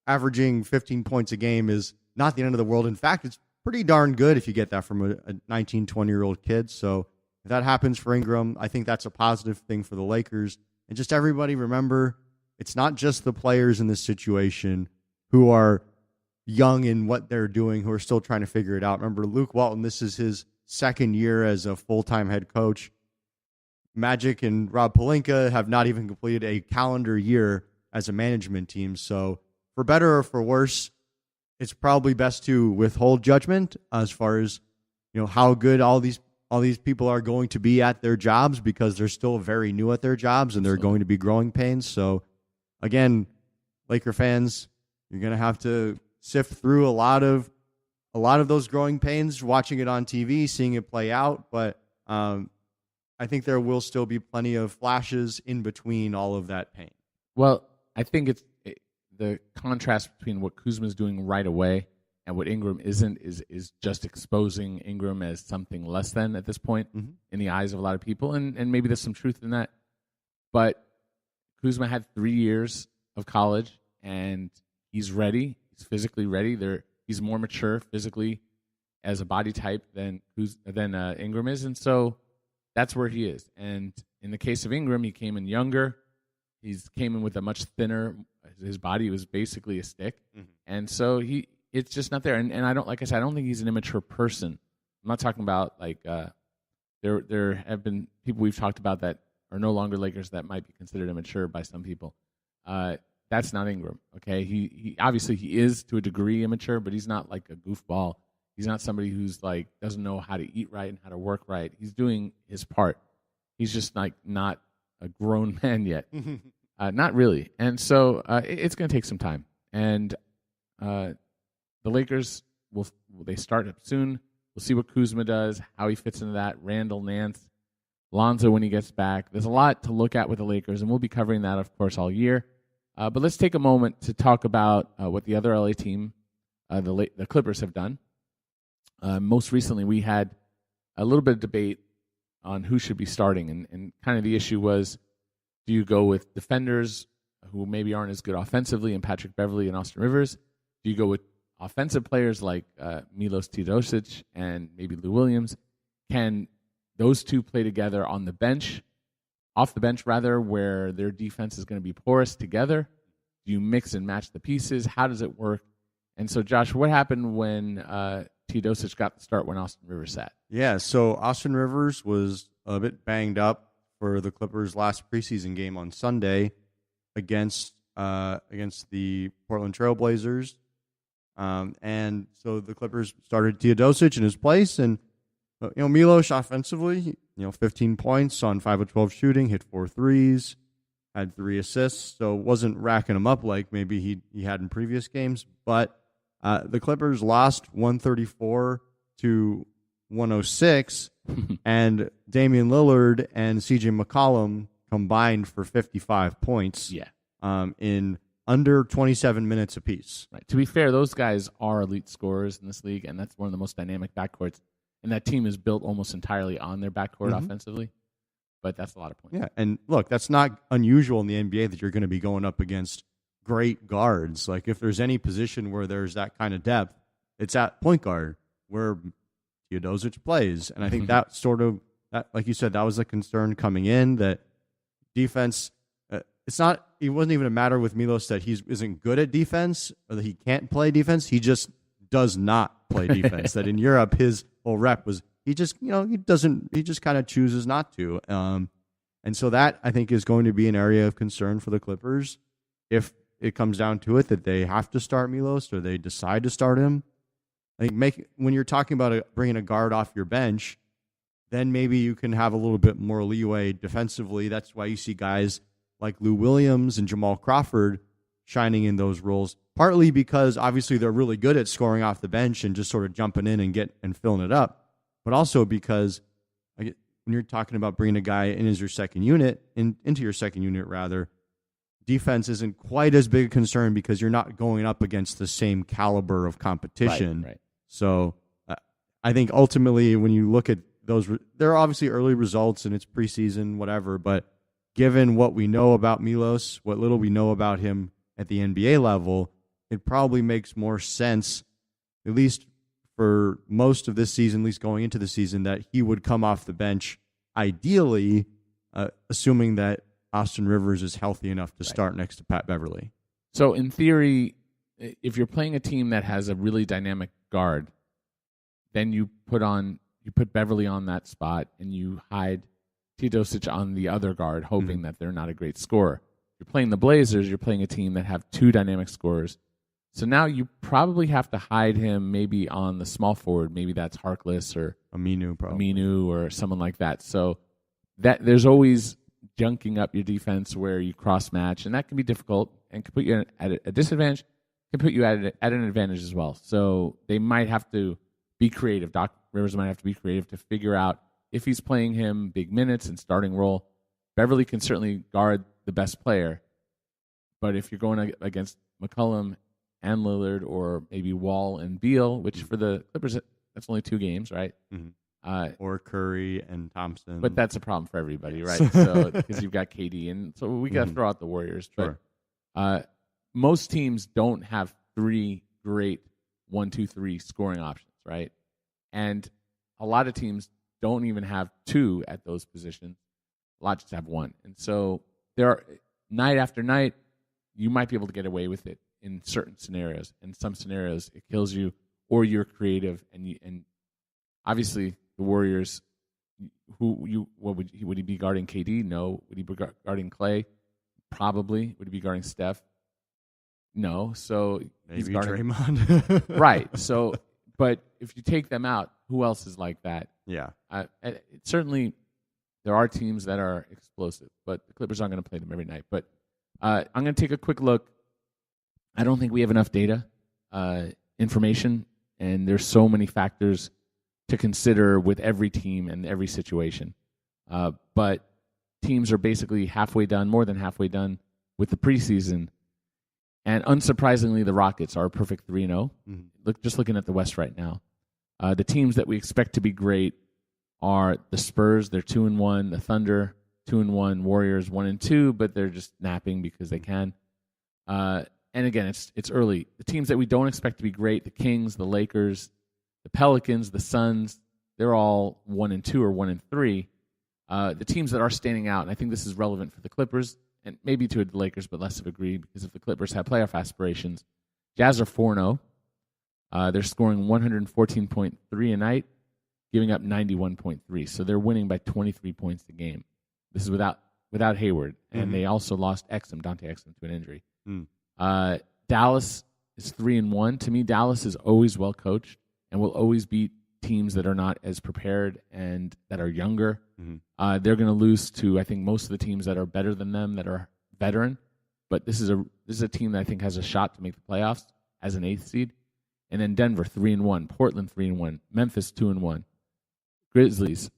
averaging 15 points a game is not the end of the world. In fact, it's pretty darn good if you get that from a 19, 20-year-old kid. So if that happens for Ingram, I think that's a positive thing for the Lakers. And just everybody remember, it's not just the players in this situation who are young in what they're doing, who are still trying to figure it out. Remember, Luke Walton, this is his second year as a full-time head coach. Magic and Rob Pelinka have not even completed a calendar year as a management team. So for better or for worse, it's probably best to withhold judgment as far as, how good all these people are going to be at their jobs, because they're still very new at their jobs and they're going to be growing pains. So again, Laker fans, you're going to have to sift through a lot of those growing pains, watching it on TV, seeing it play out. But I think there will still be plenty of flashes in between all of that pain. Well, I think it's the contrast between what Kuzma's doing right away and what Ingram isn't is just exposing Ingram as something less than at this point in the eyes of a lot of people. And maybe there's some truth in that. But Kuzma had 3 years of college, and he's ready. He's physically ready. He's more mature physically as a body type than Ingram is, and so that's where he is. And in the case of Ingram, he came in younger. He came in with a much thinner. His body was basically a stick, and so it's just not there. And I don't, like I said, I don't think he's an immature person. I'm not talking about there have been people we've talked about that are no longer Lakers that might be considered immature by some people. That's not Ingram, okay? He obviously he is to a degree immature, but he's not like a goofball. He's not somebody who's like doesn't know how to eat right and how to work right. He's doing his part. He's just like not a grown man yet, not really. And so it's going to take some time. And the Lakers they start up soon. We'll see what Kuzma does, how he fits into that. Randall, Nance, Lonzo when he gets back. There's a lot to look at with the Lakers, and we'll be covering that, of course, all year. But let's take a moment to talk about what the other LA team, the Clippers, have done. Most recently, we had a little bit of debate on who should be starting, and kind of the issue was, do you go with defenders who maybe aren't as good offensively, and Patrick Beverley and Austin Rivers? Do you go with offensive players like Milos Teodosic and maybe Lou Williams? Can those two play together on the bench off the bench rather, where their defense is going to be porous together? Do you mix and match the pieces? How does it work? And so, Josh, what happened when Teodosic got the start when Austin Rivers sat? Yeah, so Austin Rivers was a bit banged up for the Clippers' last preseason game on Sunday against the Portland Trail Blazers. And so the Clippers started Teodosic in his place, and Milos offensively, 15 points on 5 of 12 shooting, hit 4 threes, had 3 assists, so wasn't racking them up like maybe he had in previous games. But the Clippers lost 134 to 106, and Damian Lillard and CJ McCollum combined for 55 points. Yeah. In under 27 minutes apiece. Right. To be fair, those guys are elite scorers in this league, and that's one of the most dynamic backcourts. And that team is built almost entirely on their backcourt offensively. But that's a lot of points. Yeah, and look, that's not unusual in the NBA that you're going to be going up against great guards. Like, if there's any position where there's that kind of depth, it's at point guard where Teodosic plays. And I think that like you said, that was a concern coming in, that defense. It wasn't even a matter with Milos that he isn't good at defense or that he can't play defense. He just does not play defense. That in Europe, his whole rep was he just kind of chooses not to. And so that, I think, is going to be an area of concern for the Clippers if it comes down to it, that they have to start Milos or they decide to start him. I think when you're talking about bringing a guard off your bench, then maybe you can have a little bit more leeway defensively. That's why you see guys like Lou Williams and Jamal Crawford shining in those roles, partly because obviously they're really good at scoring off the bench and just sort of jumping in and filling it up, but also because when you're talking about bringing a guy in as your second unit, into your second unit rather, defense isn't quite as big a concern because you're not going up against the same caliber of competition. Right. So I think ultimately when you look at those, there are obviously early results and it's preseason, whatever, but given what we know about Milos, what little we know about him at the NBA level, it probably makes more sense, at least for most of this season, at least going into the season, that he would come off the bench, ideally, assuming that Austin Rivers is healthy enough to start next to Pat Beverly. So in theory, if you're playing a team that has a really dynamic guard, then you put Beverly on that spot and you hide Teodosic on the other guard, hoping that they're not a great scorer. You're playing the Blazers, you're playing a team that have 2 dynamic scorers. So now you probably have to hide him maybe on the small forward. Maybe that's Harkless or Aminu or someone like that. So that there's always junking up your defense where you cross-match, and that can be difficult and can put you at a disadvantage, can put you at an advantage as well. So they might have to be creative. Doc Rivers might have to be creative to figure out if he's playing him big minutes and starting role. Beverly can certainly guard the best player, but if you're going against McCollum and Lillard, or maybe Wall and Beal, which for the Clippers, that's only 2 games, right? Or Curry and Thompson. But that's a problem for everybody, right? So because you've got KD, and so we got to throw out the Warriors. Sure. But most teams don't have 3 great 1-2-3 scoring options, right? And a lot of teams don't even have 2 at those positions. A lot just have 1. And so there are, night after night, you might be able to get away with it in certain scenarios. In some scenarios, it kills you, or you're creative. And obviously, the Warriors, would he be guarding KD? No. Would he be guarding Clay? Probably. Would he be guarding Steph? No. So maybe he's guarding Draymond. Right. So, but if you take them out, who else is like that? Yeah. Certainly, there are teams that are explosive, but the Clippers aren't going to play them every night. But I'm going to take a quick look. I don't think we have enough data, information, and there's so many factors to consider with every team and every situation. But teams are basically halfway done, more than halfway done with the preseason. And unsurprisingly, the Rockets are a perfect 3-0. Just looking at the West right now. The teams that we expect to be great are the Spurs, they're 2-1, the Thunder, 2-1, Warriors 1-2, but they're just napping because they can. And again, it's early. The teams that we don't expect to be great, the Kings, the Lakers, the Pelicans, the Suns, they're all 1-2 or 1-3. The teams that are standing out, and I think this is relevant for the Clippers and maybe to the Lakers, but less of a degree because if the Clippers have playoff aspirations, Jazz are 4-0. They're scoring 114.3 a night, giving up 91.3. So they're winning by 23 points a game. This is without Hayward, and they also lost Dante Exum, to an injury. Dallas is 3-1. To me, Dallas is always well coached and will always beat teams that are not as prepared and that are younger. They're going to lose to, I think, most of the teams that are better than them that are veteran. But this is a team that I think has a shot to make the playoffs as an 8th seed. And then Denver 3-1, Portland 3-1, Memphis 2-1, Grizzlies.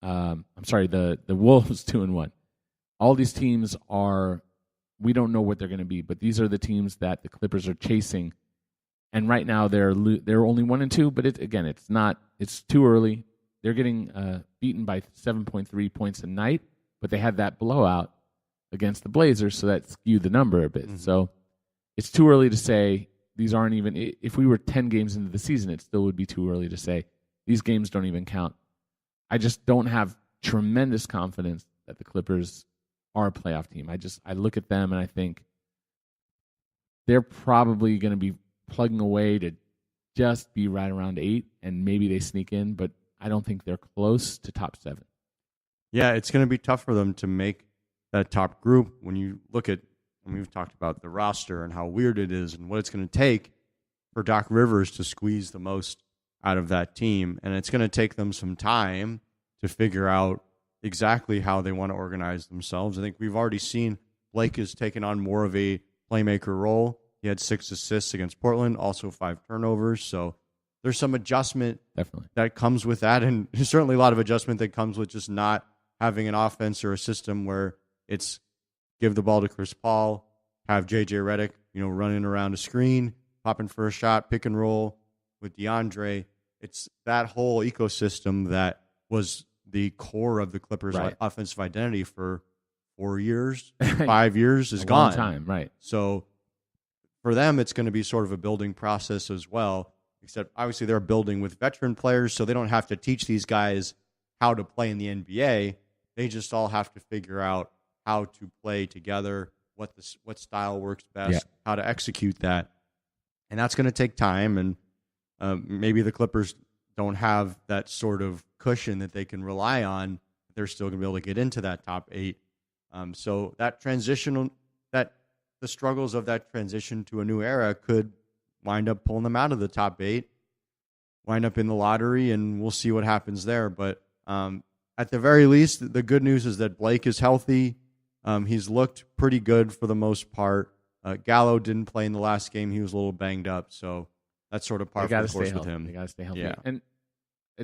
The Wolves 2-1. All these teams are. We don't know what they're going to be, but these are the teams that the Clippers are chasing. And right now they're only 1-2, but it's too early. They're getting beaten by 7.3 points a night, but they had that blowout against the Blazers, so that skewed the number a bit. So it's too early to say. These aren't even. If we were 10 games into the season, it still would be too early to say. These games don't even count. I just don't have tremendous confidence that the Clippers are a playoff team. I look at them and I think they're probably going to be plugging away to just be right around 8, and maybe they sneak in, but I don't think they're close to top 7. Yeah, it's going to be tough for them to make that top group. When you look at, and we've talked about the roster and how weird it is and what it's going to take for Doc Rivers to squeeze the most out of that team, and it's going to take them some time to figure out exactly how they want to organize themselves. I think we've already seen Blake has taken on more of a playmaker role. He had 6 assists against Portland, also 5 turnovers. So there's some adjustment that comes with that, and there's certainly a lot of adjustment that comes with just not having an offense or a system where it's give the ball to Chris Paul, have J.J. Redick, running around a screen, popping for a shot, pick and roll with DeAndre. It's that whole ecosystem that was the core of the Clippers' offensive identity for 4 years, 5 years is gone. Long time, right? So for them, it's going to be sort of a building process as well. Except obviously they're building with veteran players, so they don't have to teach these guys how to play in the NBA. They just all have to figure out how to play together, what style works best, how to execute that, and that's going to take time. And maybe the Clippers don't have that sort of cushion that they can rely on. They're still going to be able to get into that top 8. So that the struggles of that transition to a new era could wind up pulling them out of the top 8, wind up in the lottery, and we'll see what happens there. But at the very least, the good news is that Blake is healthy. He's looked pretty good for the most part. Gallo didn't play in the last game. He was a little banged up, so that's sort of par for the course with him. They got to stay healthy. Yeah. And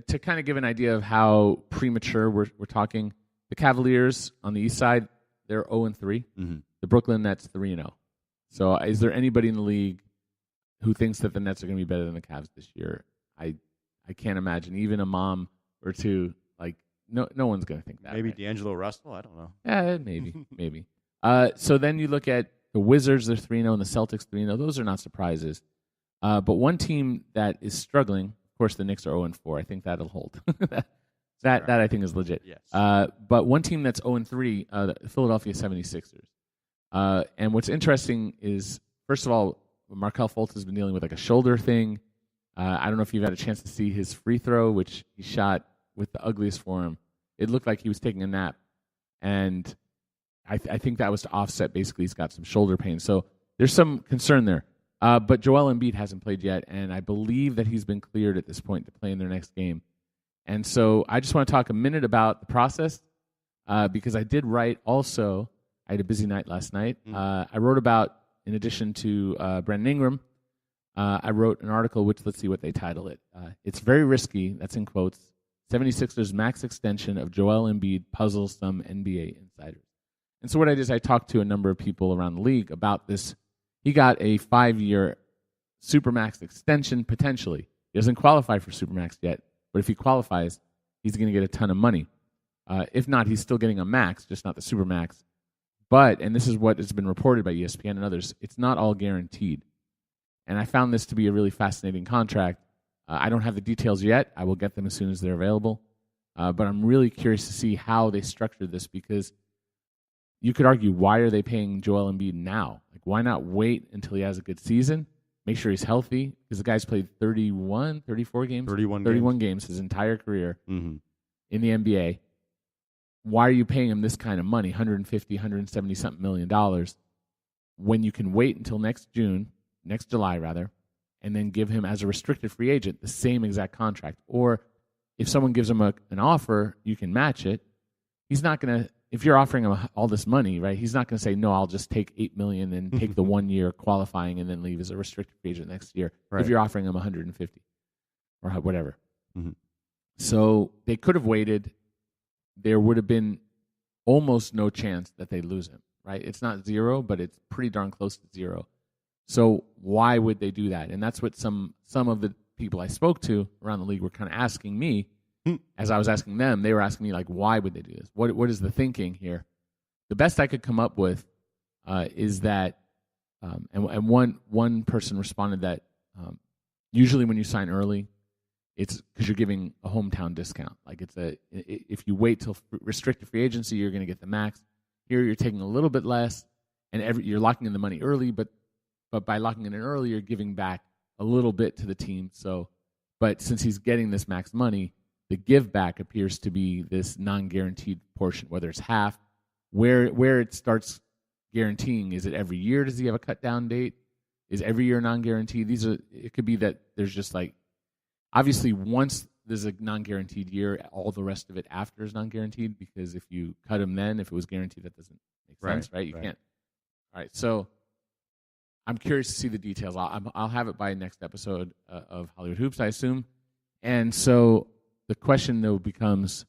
to kind of give an idea of how premature we're talking, the Cavaliers on the East side, they're 0-3. The Brooklyn Nets 3-0. So is there anybody in the league who thinks that the Nets are going to be better than the Cavs this year? I can't imagine. Even a mom or two, no one's going to think that. Maybe right? D'Angelo Russell? I don't know. Yeah, maybe. So then you look at the Wizards, they're 3-0, and the Celtics 3-0. Those are not surprises. But one team that is struggling, of course, the Knicks are 0-4. I think that'll hold. That I think is legit. Yes. But one team that's 0-3, the Philadelphia 76ers. And what's interesting is, first of all, Markelle Fultz has been dealing with a shoulder thing. I don't know if you've had a chance to see his free throw, which he shot with the ugliest for him. It looked like he was taking a nap. And I think that was to offset, basically, he's got some shoulder pain. So there's some concern there. But Joel Embiid hasn't played yet, and I believe that he's been cleared at this point to play in their next game. And so I just want to talk a minute about the process because I did write also. I had a busy night last night. I wrote about, in addition to Brandon Ingram, I wrote an article, which let's see what they title it. It's very risky, that's in quotes, 76ers max extension of Joel Embiid puzzles some NBA insiders. And so what I did is I talked to a number of people around the league about this. He got a 5-year Supermax extension, potentially. He doesn't qualify for Supermax yet, but if he qualifies, he's going to get a ton of money. If not, he's still getting a max, just not the Supermax. But, and this is what has been reported by ESPN and others, it's not all guaranteed. And I found this to be a really fascinating contract. I don't have the details yet. I will get them as soon as they're available. But I'm really curious to see how they structure this, because you could argue, why are they paying Joel Embiid now? Like, why not wait until he has a good season, make sure he's healthy? Because the guy's played 34 games? 31 games his entire career in the NBA. Why are you paying him this kind of money, 170-something million dollars, when you can wait until next July, and then give him, as a restricted free agent, the same exact contract? Or if someone gives him an offer, you can match it. He's not going to, if you're offering him all this money, right, he's not going to say, no, I'll just take $8 million and take the 1 year qualifying and then leave as a restricted free agent next year, if you're offering him 150 or whatever. So they could have waited. There would have been almost no chance that they lose him, right? It's not zero, but it's pretty darn close to zero. So why would they do that? And that's what some of the people I spoke to around the league were kind of asking me. As I was asking them, they were asking me, like, why would they do this? What is the thinking here? The best I could come up with is that, and one person responded that usually when you sign early, it's because you're giving a hometown discount. Like, if you wait till restricted free agency, you're going to get the max. Here, you're taking a little bit less, and you're locking in the money early. But by locking it in early, you're giving back a little bit to the team. But since he's getting this max money, the give back appears to be this non-guaranteed portion, whether it's half. Where it starts guaranteeing, is it every year? Does he have a cut down date? Is every year non-guaranteed? It could be that there's just like, obviously, once there's a non-guaranteed year, all the rest of it after is non-guaranteed, because if you cut him then, if it was guaranteed, that doesn't make sense, right? You can't. All right, so I'm curious to see the details. I'll have it by next episode of Hollywood Hoops, I assume. And so the question, though, becomes,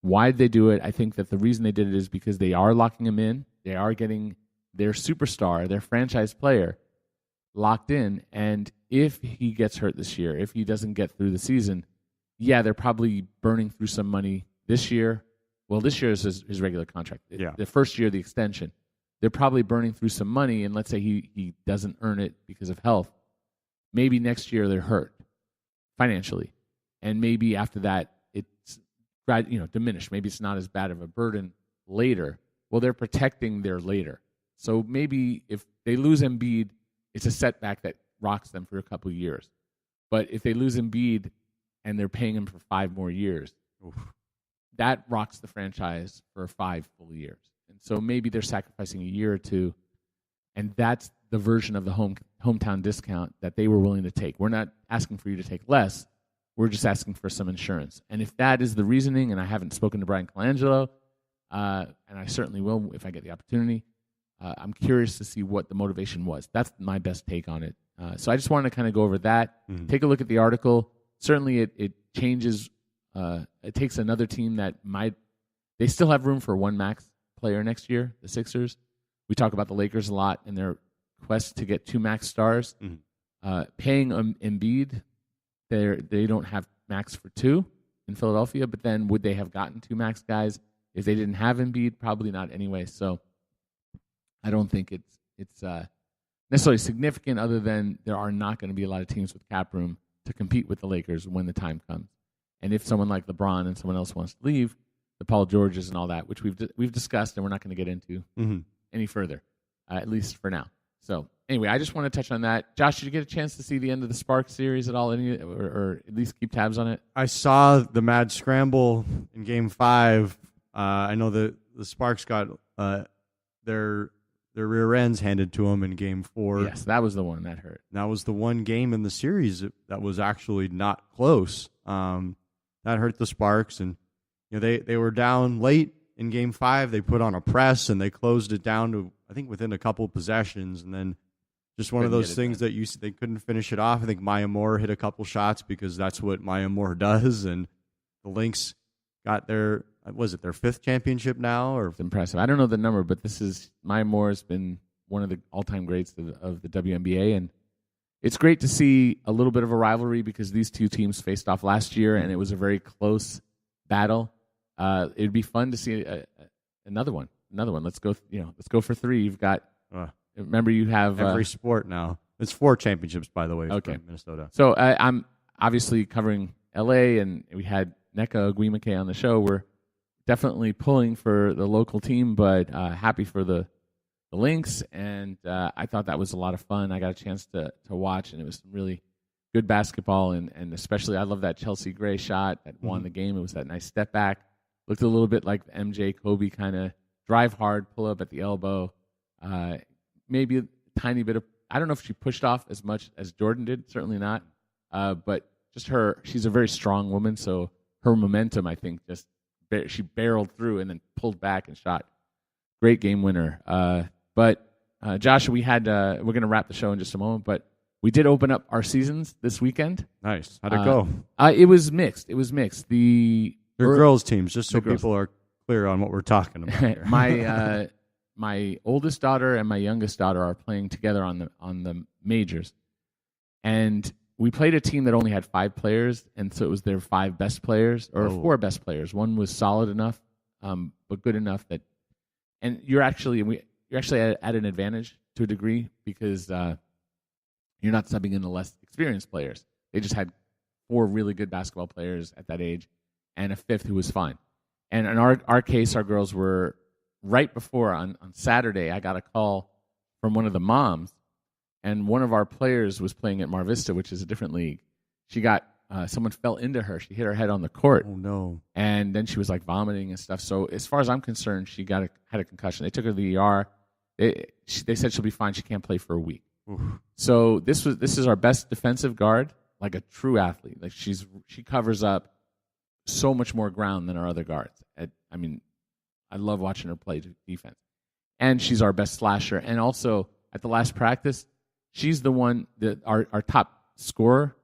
why did they do it? I think that the reason they did it is because they are locking him in. They are getting their superstar, their franchise player, locked in. And if he gets hurt this year, if he doesn't get through the season, yeah, they're probably burning through some money this year. Well, this year is his regular contract. The first year, the extension. They're probably burning through some money, and let's say he doesn't earn it because of health. Maybe next year they're hurt financially. And maybe after that, it's diminished. Maybe it's not as bad of a burden later. Well, they're protecting their later. So maybe if they lose Embiid, it's a setback that rocks them for a couple of years. But if they lose Embiid and they're paying him for 5 more years, that rocks the franchise for 5 full years. And so maybe they're sacrificing a year or two, and that's the version of the hometown discount that they were willing to take. We're not asking for you to take less. We're just asking for some insurance. And if that is the reasoning, and I haven't spoken to Brian Colangelo, and I certainly will if I get the opportunity, I'm curious to see what the motivation was. That's my best take on it. So I just wanted to kind of go over that. Take a look at the article. Certainly it changes. It takes another team that they still have room for one max player next year, the Sixers. We talk about the Lakers a lot in their quest to get 2 max stars. Paying Embiid, they don't have max for 2 in Philadelphia, but then would they have gotten 2 max guys if they didn't have Embiid? Probably not anyway. So I don't think it's necessarily significant, other than there are not going to be a lot of teams with cap room to compete with the Lakers when the time comes. And if someone like LeBron and someone else wants to leave, the Paul Georges and all that, which we've discussed and we're not going to get into any further, at least for now. So anyway, I just want to touch on that. Josh, did you get a chance to see the end of the Sparks series at all, or at least keep tabs on it? I saw the mad scramble in Game 5. I know the Sparks got their rear ends handed to them in Game 4. Yes, that was the one that hurt. That was the one game in the series that was actually not close. That hurt the Sparks, and they were down late in Game 5. They put on a press and they closed it down to, I think, within a couple of possessions, and then just one of those things that they couldn't finish it off. I think Maya Moore hit a couple shots because that's what Maya Moore does, and the Lynx got their 5th championship now? Or it's impressive. I don't know the number, but Maya Moore has been one of the all-time greats of the WNBA, and it's great to see a little bit of a rivalry because these two teams faced off last year, and it was a very close battle. It'd be fun to see another one. Let's go. Let's go for 3. You've got. Remember, you have every sport now. It's 4 championships, by the way. Okay, from Minnesota. So I'm obviously covering LA, and we had NECA Aguimake on the show, we're definitely pulling for the local team, but happy for the Lynx, and I thought that was a lot of fun. I got a chance to watch, and it was some really good basketball, and especially I love that Chelsea Gray shot that won the game. It was that nice step back. Looked a little bit like the MJ Kobe kind of drive hard, pull up at the elbow. Maybe a tiny bit of, I don't know if she pushed off as much as Jordan did, certainly not. But just she's a very strong woman, so her momentum, I think, she barreled through and then pulled back and shot. Great game winner. But Josh, we're going to wrap the show in just a moment, but we did open up our seasons this weekend. Nice. How'd it go? It was mixed. Your girls' teams, just so people are clear on what we're talking about here. My oldest daughter and my youngest daughter are playing together on the majors, and we played a team that only had 5 players, and so it was their 5 best players or 4 best players. One was solid enough, but good enough that, and you're actually at an advantage to a degree because you're not subbing in the less experienced players. They just had 4 really good basketball players at that age, and a 5th who was fine. And in our case, our girls were right before on Saturday. I got a call from one of the moms, and one of our players was playing at Mar Vista, which is a different league. She got someone fell into her. She hit her head on the court. Oh no! And then she was like vomiting and stuff. So as far as I'm concerned, she had a concussion. They took her to the ER. They said she'll be fine. She can't play for a week. Oof. So this is our best defensive guard, like a true athlete. Like she covers up so much more ground than our other guards. I love watching her play defense. And she's our best slasher. And also, at the last practice, she's the one that our top scorer,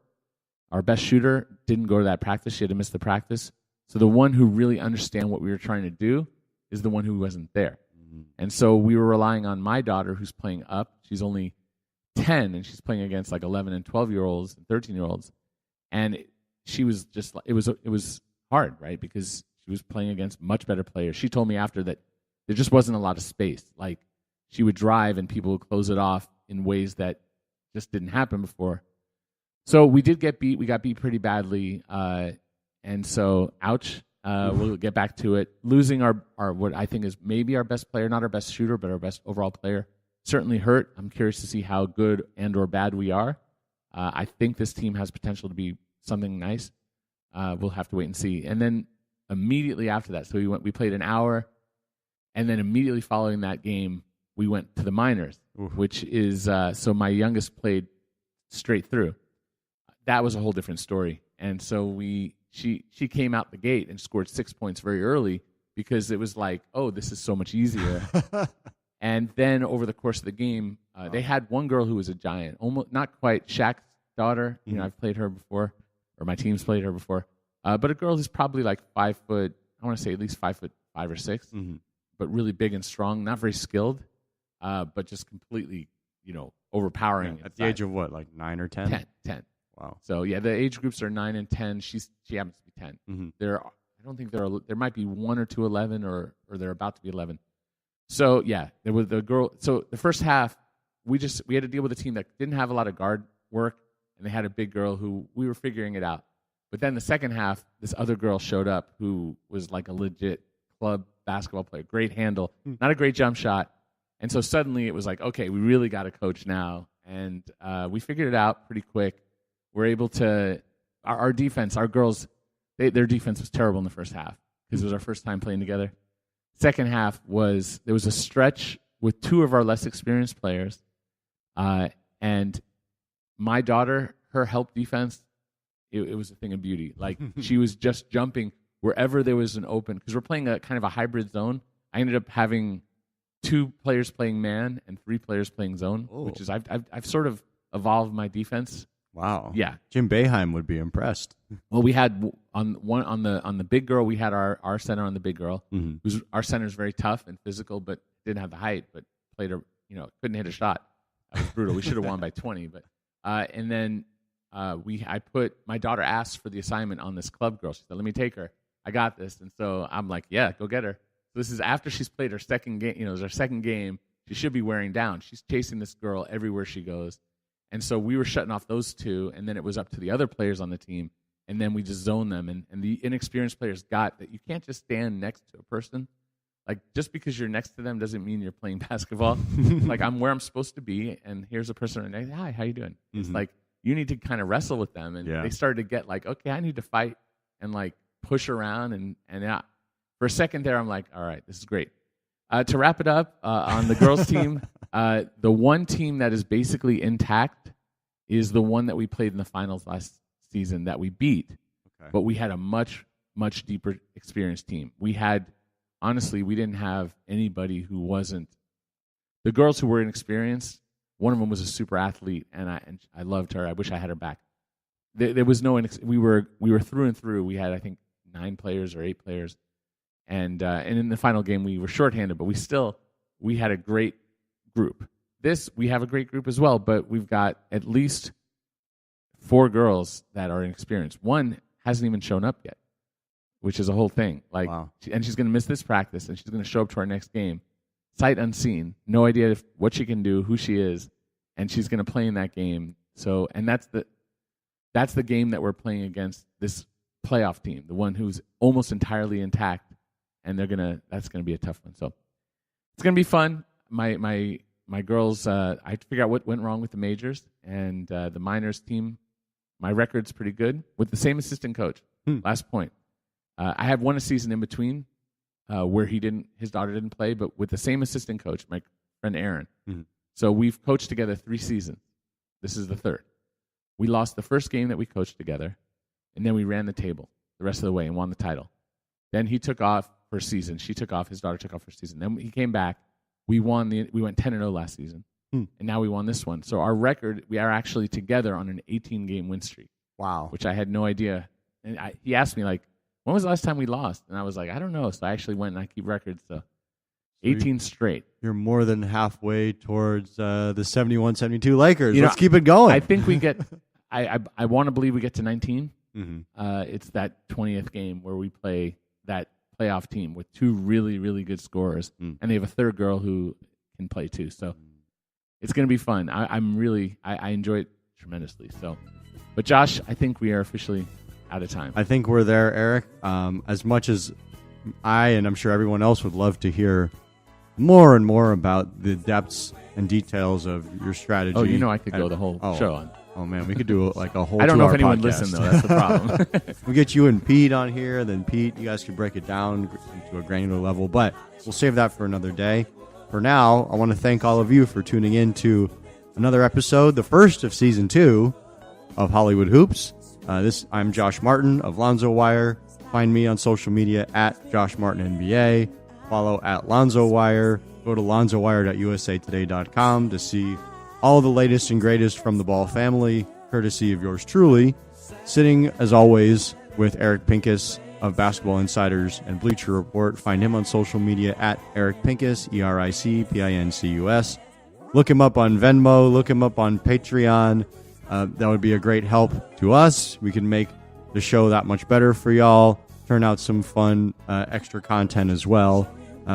our best shooter, didn't go to that practice. She had to miss the practice. So the one who really understand what we were trying to do is the one who wasn't there. Mm-hmm. And so we were relying on my daughter, who's playing up. She's only 10, and she's playing against like 11 and 12-year-olds and 13-year-olds. And she was just, it was hard, right? Because she was playing against much better players. She told me after that there just wasn't a lot of space. Like, she would drive and people would close it off in ways that just didn't happen before. So we did get beat. We got beat pretty badly. And so, ouch. We'll get back to it. Losing our what I think is maybe our best player, not our best shooter, but our best overall player, certainly hurt. I'm curious to see how good and or bad we are. I think this team has potential to be something nice. We'll have to wait and see. And then immediately after that, so we played an hour, and then immediately following that game, we went to the minors, which is so my youngest played straight through. That was a whole different story. And so she came out the gate and scored 6 points very early because it was like, oh, this is so much easier. And then over the course of the game, they had one girl who was a giant, almost not quite Shaq's daughter. You know, I've played her before, or my team's played her before. But a girl who's probably like 5 foot, I want to say at least 5'5" or 6, but really big and strong, not very skilled, but just completely, overpowering. At the age of what, like 9 or 10? 10. Wow. So yeah, the age groups are 9 and 10. She happens to be 10. I don't think there might be 1 or 2 11, or they're about to be 11. So yeah, there was the girl. So the first half, we had to deal with a team that didn't have a lot of guard work, and they had a big girl who we were figuring it out. But then the second half, this other girl showed up who was like a legit club basketball player, great handle, not a great jump shot. And so suddenly it was like, okay, we really got a coach now. And we figured it out pretty quick. We're able to, our defense, our girls, their defense was terrible in the first half because it was our first time playing together. Second half there was a stretch with 2 of our less experienced players. And my daughter, her help defense, it was a thing of beauty. Like, she was just jumping wherever there was an open, because we're playing a kind of a hybrid zone. I ended up having 2 players playing man and 3 players playing zone, which is I've sort of evolved my defense. Wow. Yeah. Jim Boeheim would be impressed. Well, we had on the big girl, we had our center on the big girl. Our center is very tough and physical, but didn't have the height, but played couldn't hit a shot. That was brutal. We should have won by 20, but and then I put my daughter asked for the assignment on this club girl. She said, "Let me take her. I got this." And so I'm like, "Yeah, go get her." So this is after she's played her second game. It was her second game. She should be wearing down. She's chasing this girl everywhere she goes. And so we were shutting off those 2, and then it was up to the other players on the team. and then we just zone them. And the inexperienced players got that you can't just stand next to a person. Like, just because you're next to them doesn't mean you're playing basketball. Like, I'm where I'm supposed to be, and here's a person right next. Hi, how you doing? It's like you need to kind of wrestle with them, and they started to get like, okay, I need to fight and like push around, and for a second there, I'm like, all right, this is great. To wrap it up on the girls' team, the one team that is basically intact is the one that we played in the finals last season that we beat, but we had a much deeper experienced team. Honestly, we didn't have anybody who wasn't. The girls who were inexperienced, one of them was a super athlete, and I loved her. I wish I had her back. There was no. We were through and through. We had, I think, 9 players or 8 players, and in the final game we were shorthanded, but we had a great group. We have a great group as well, but we've got at least 4 girls that are inexperienced. One hasn't even shown up yet, which is a whole thing. Like, wow. And she's going to miss this practice, and she's going to show up to our next game, sight unseen, no idea what she can do, who she is, and she's going to play in that game. So, and that's the game that we're playing against this playoff team, the one who's almost entirely intact, and that's going to be a tough one. So, it's going to be fun. My girls, I had to figure out what went wrong with the majors, and the minors team. My record's pretty good with the same assistant coach. Last point. I have won a season in between where his daughter didn't play, but with the same assistant coach, my friend Aaron. So we've coached together 3 seasons. This is the 3rd. We lost the first game that we coached together, and then we ran the table the rest of the way and won the title. Then he took off for a season. She took off. His daughter took off for a season. Then he came back. We went 10-0 last season, and now we won this one. So our record, we are actually together on an 18-game win streak. Wow. Which I had no idea. And he asked me, like, when was the last time we lost? And I was like, I don't know. So I actually went and I keep records. So 18 straight. You're more than halfway towards the 71-72 Lakers. Let's keep it going. I think we get – I want to believe we get to 19. It's that 20th game where we play that playoff team with 2 really, really good scorers. And they have a 3rd girl who can play too. So it's going to be fun. I enjoy it tremendously. So, but Josh, I think we are officially – out of time. I think we're there, Eric. As much as I and I'm sure everyone else would love to hear more and more about the depths and details of your strategy. Oh, I could go the whole show on. Oh man, we could do like a whole. I don't know if anyone podcast. listened though. That's the problem. We'll get you and Pete on here. Then Pete, you guys can break it down to a granular level. But we'll save that for another day. For now, I want to thank all of you for tuning in to another episode, the first of season 2 of Hollywood Hoops. I'm Josh Martin of Lonzo Wire. Find me on social media at Josh Martin NBA. Follow at Lonzo Wire. Go to lonzowire.usatoday.com to see all the latest and greatest from the Ball family, courtesy of yours truly. Sitting, as always, with Eric Pincus of Basketball Insiders and Bleacher Report. Find him on social media at Eric Pincus, EricPincus. Look him up on Venmo. Look him up on Patreon. That would be a great help to us. We can make the show that much better for y'all. Turn out some fun extra content as well.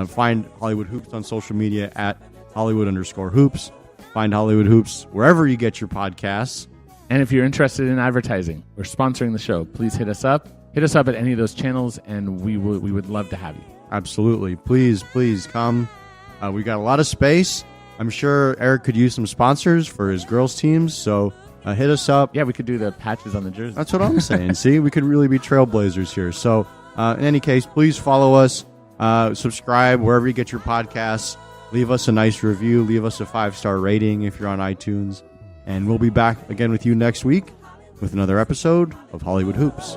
Find Hollywood Hoops on social media at Hollywood_hoops. Find Hollywood Hoops wherever you get your podcasts. And if you're interested in advertising or sponsoring the show, please hit us up. Hit us up at any of those channels, and we would love to have you. Absolutely. Please come. We got a lot of space. I'm sure Eric could use some sponsors for his girls' teams, so hit us up. Yeah, we could do the patches on the jersey. That's what I'm saying. See, we could really be trailblazers here. So in any case, please follow us. Subscribe wherever you get your podcasts. Leave us a nice review. Leave us a 5-star rating if you're on iTunes. And we'll be back again with you next week with another episode of Hollywood Hoops.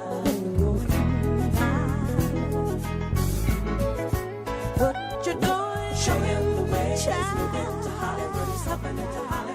What you doing? Show him the way. Moving to Hollywood. He's hopping into Hollywood.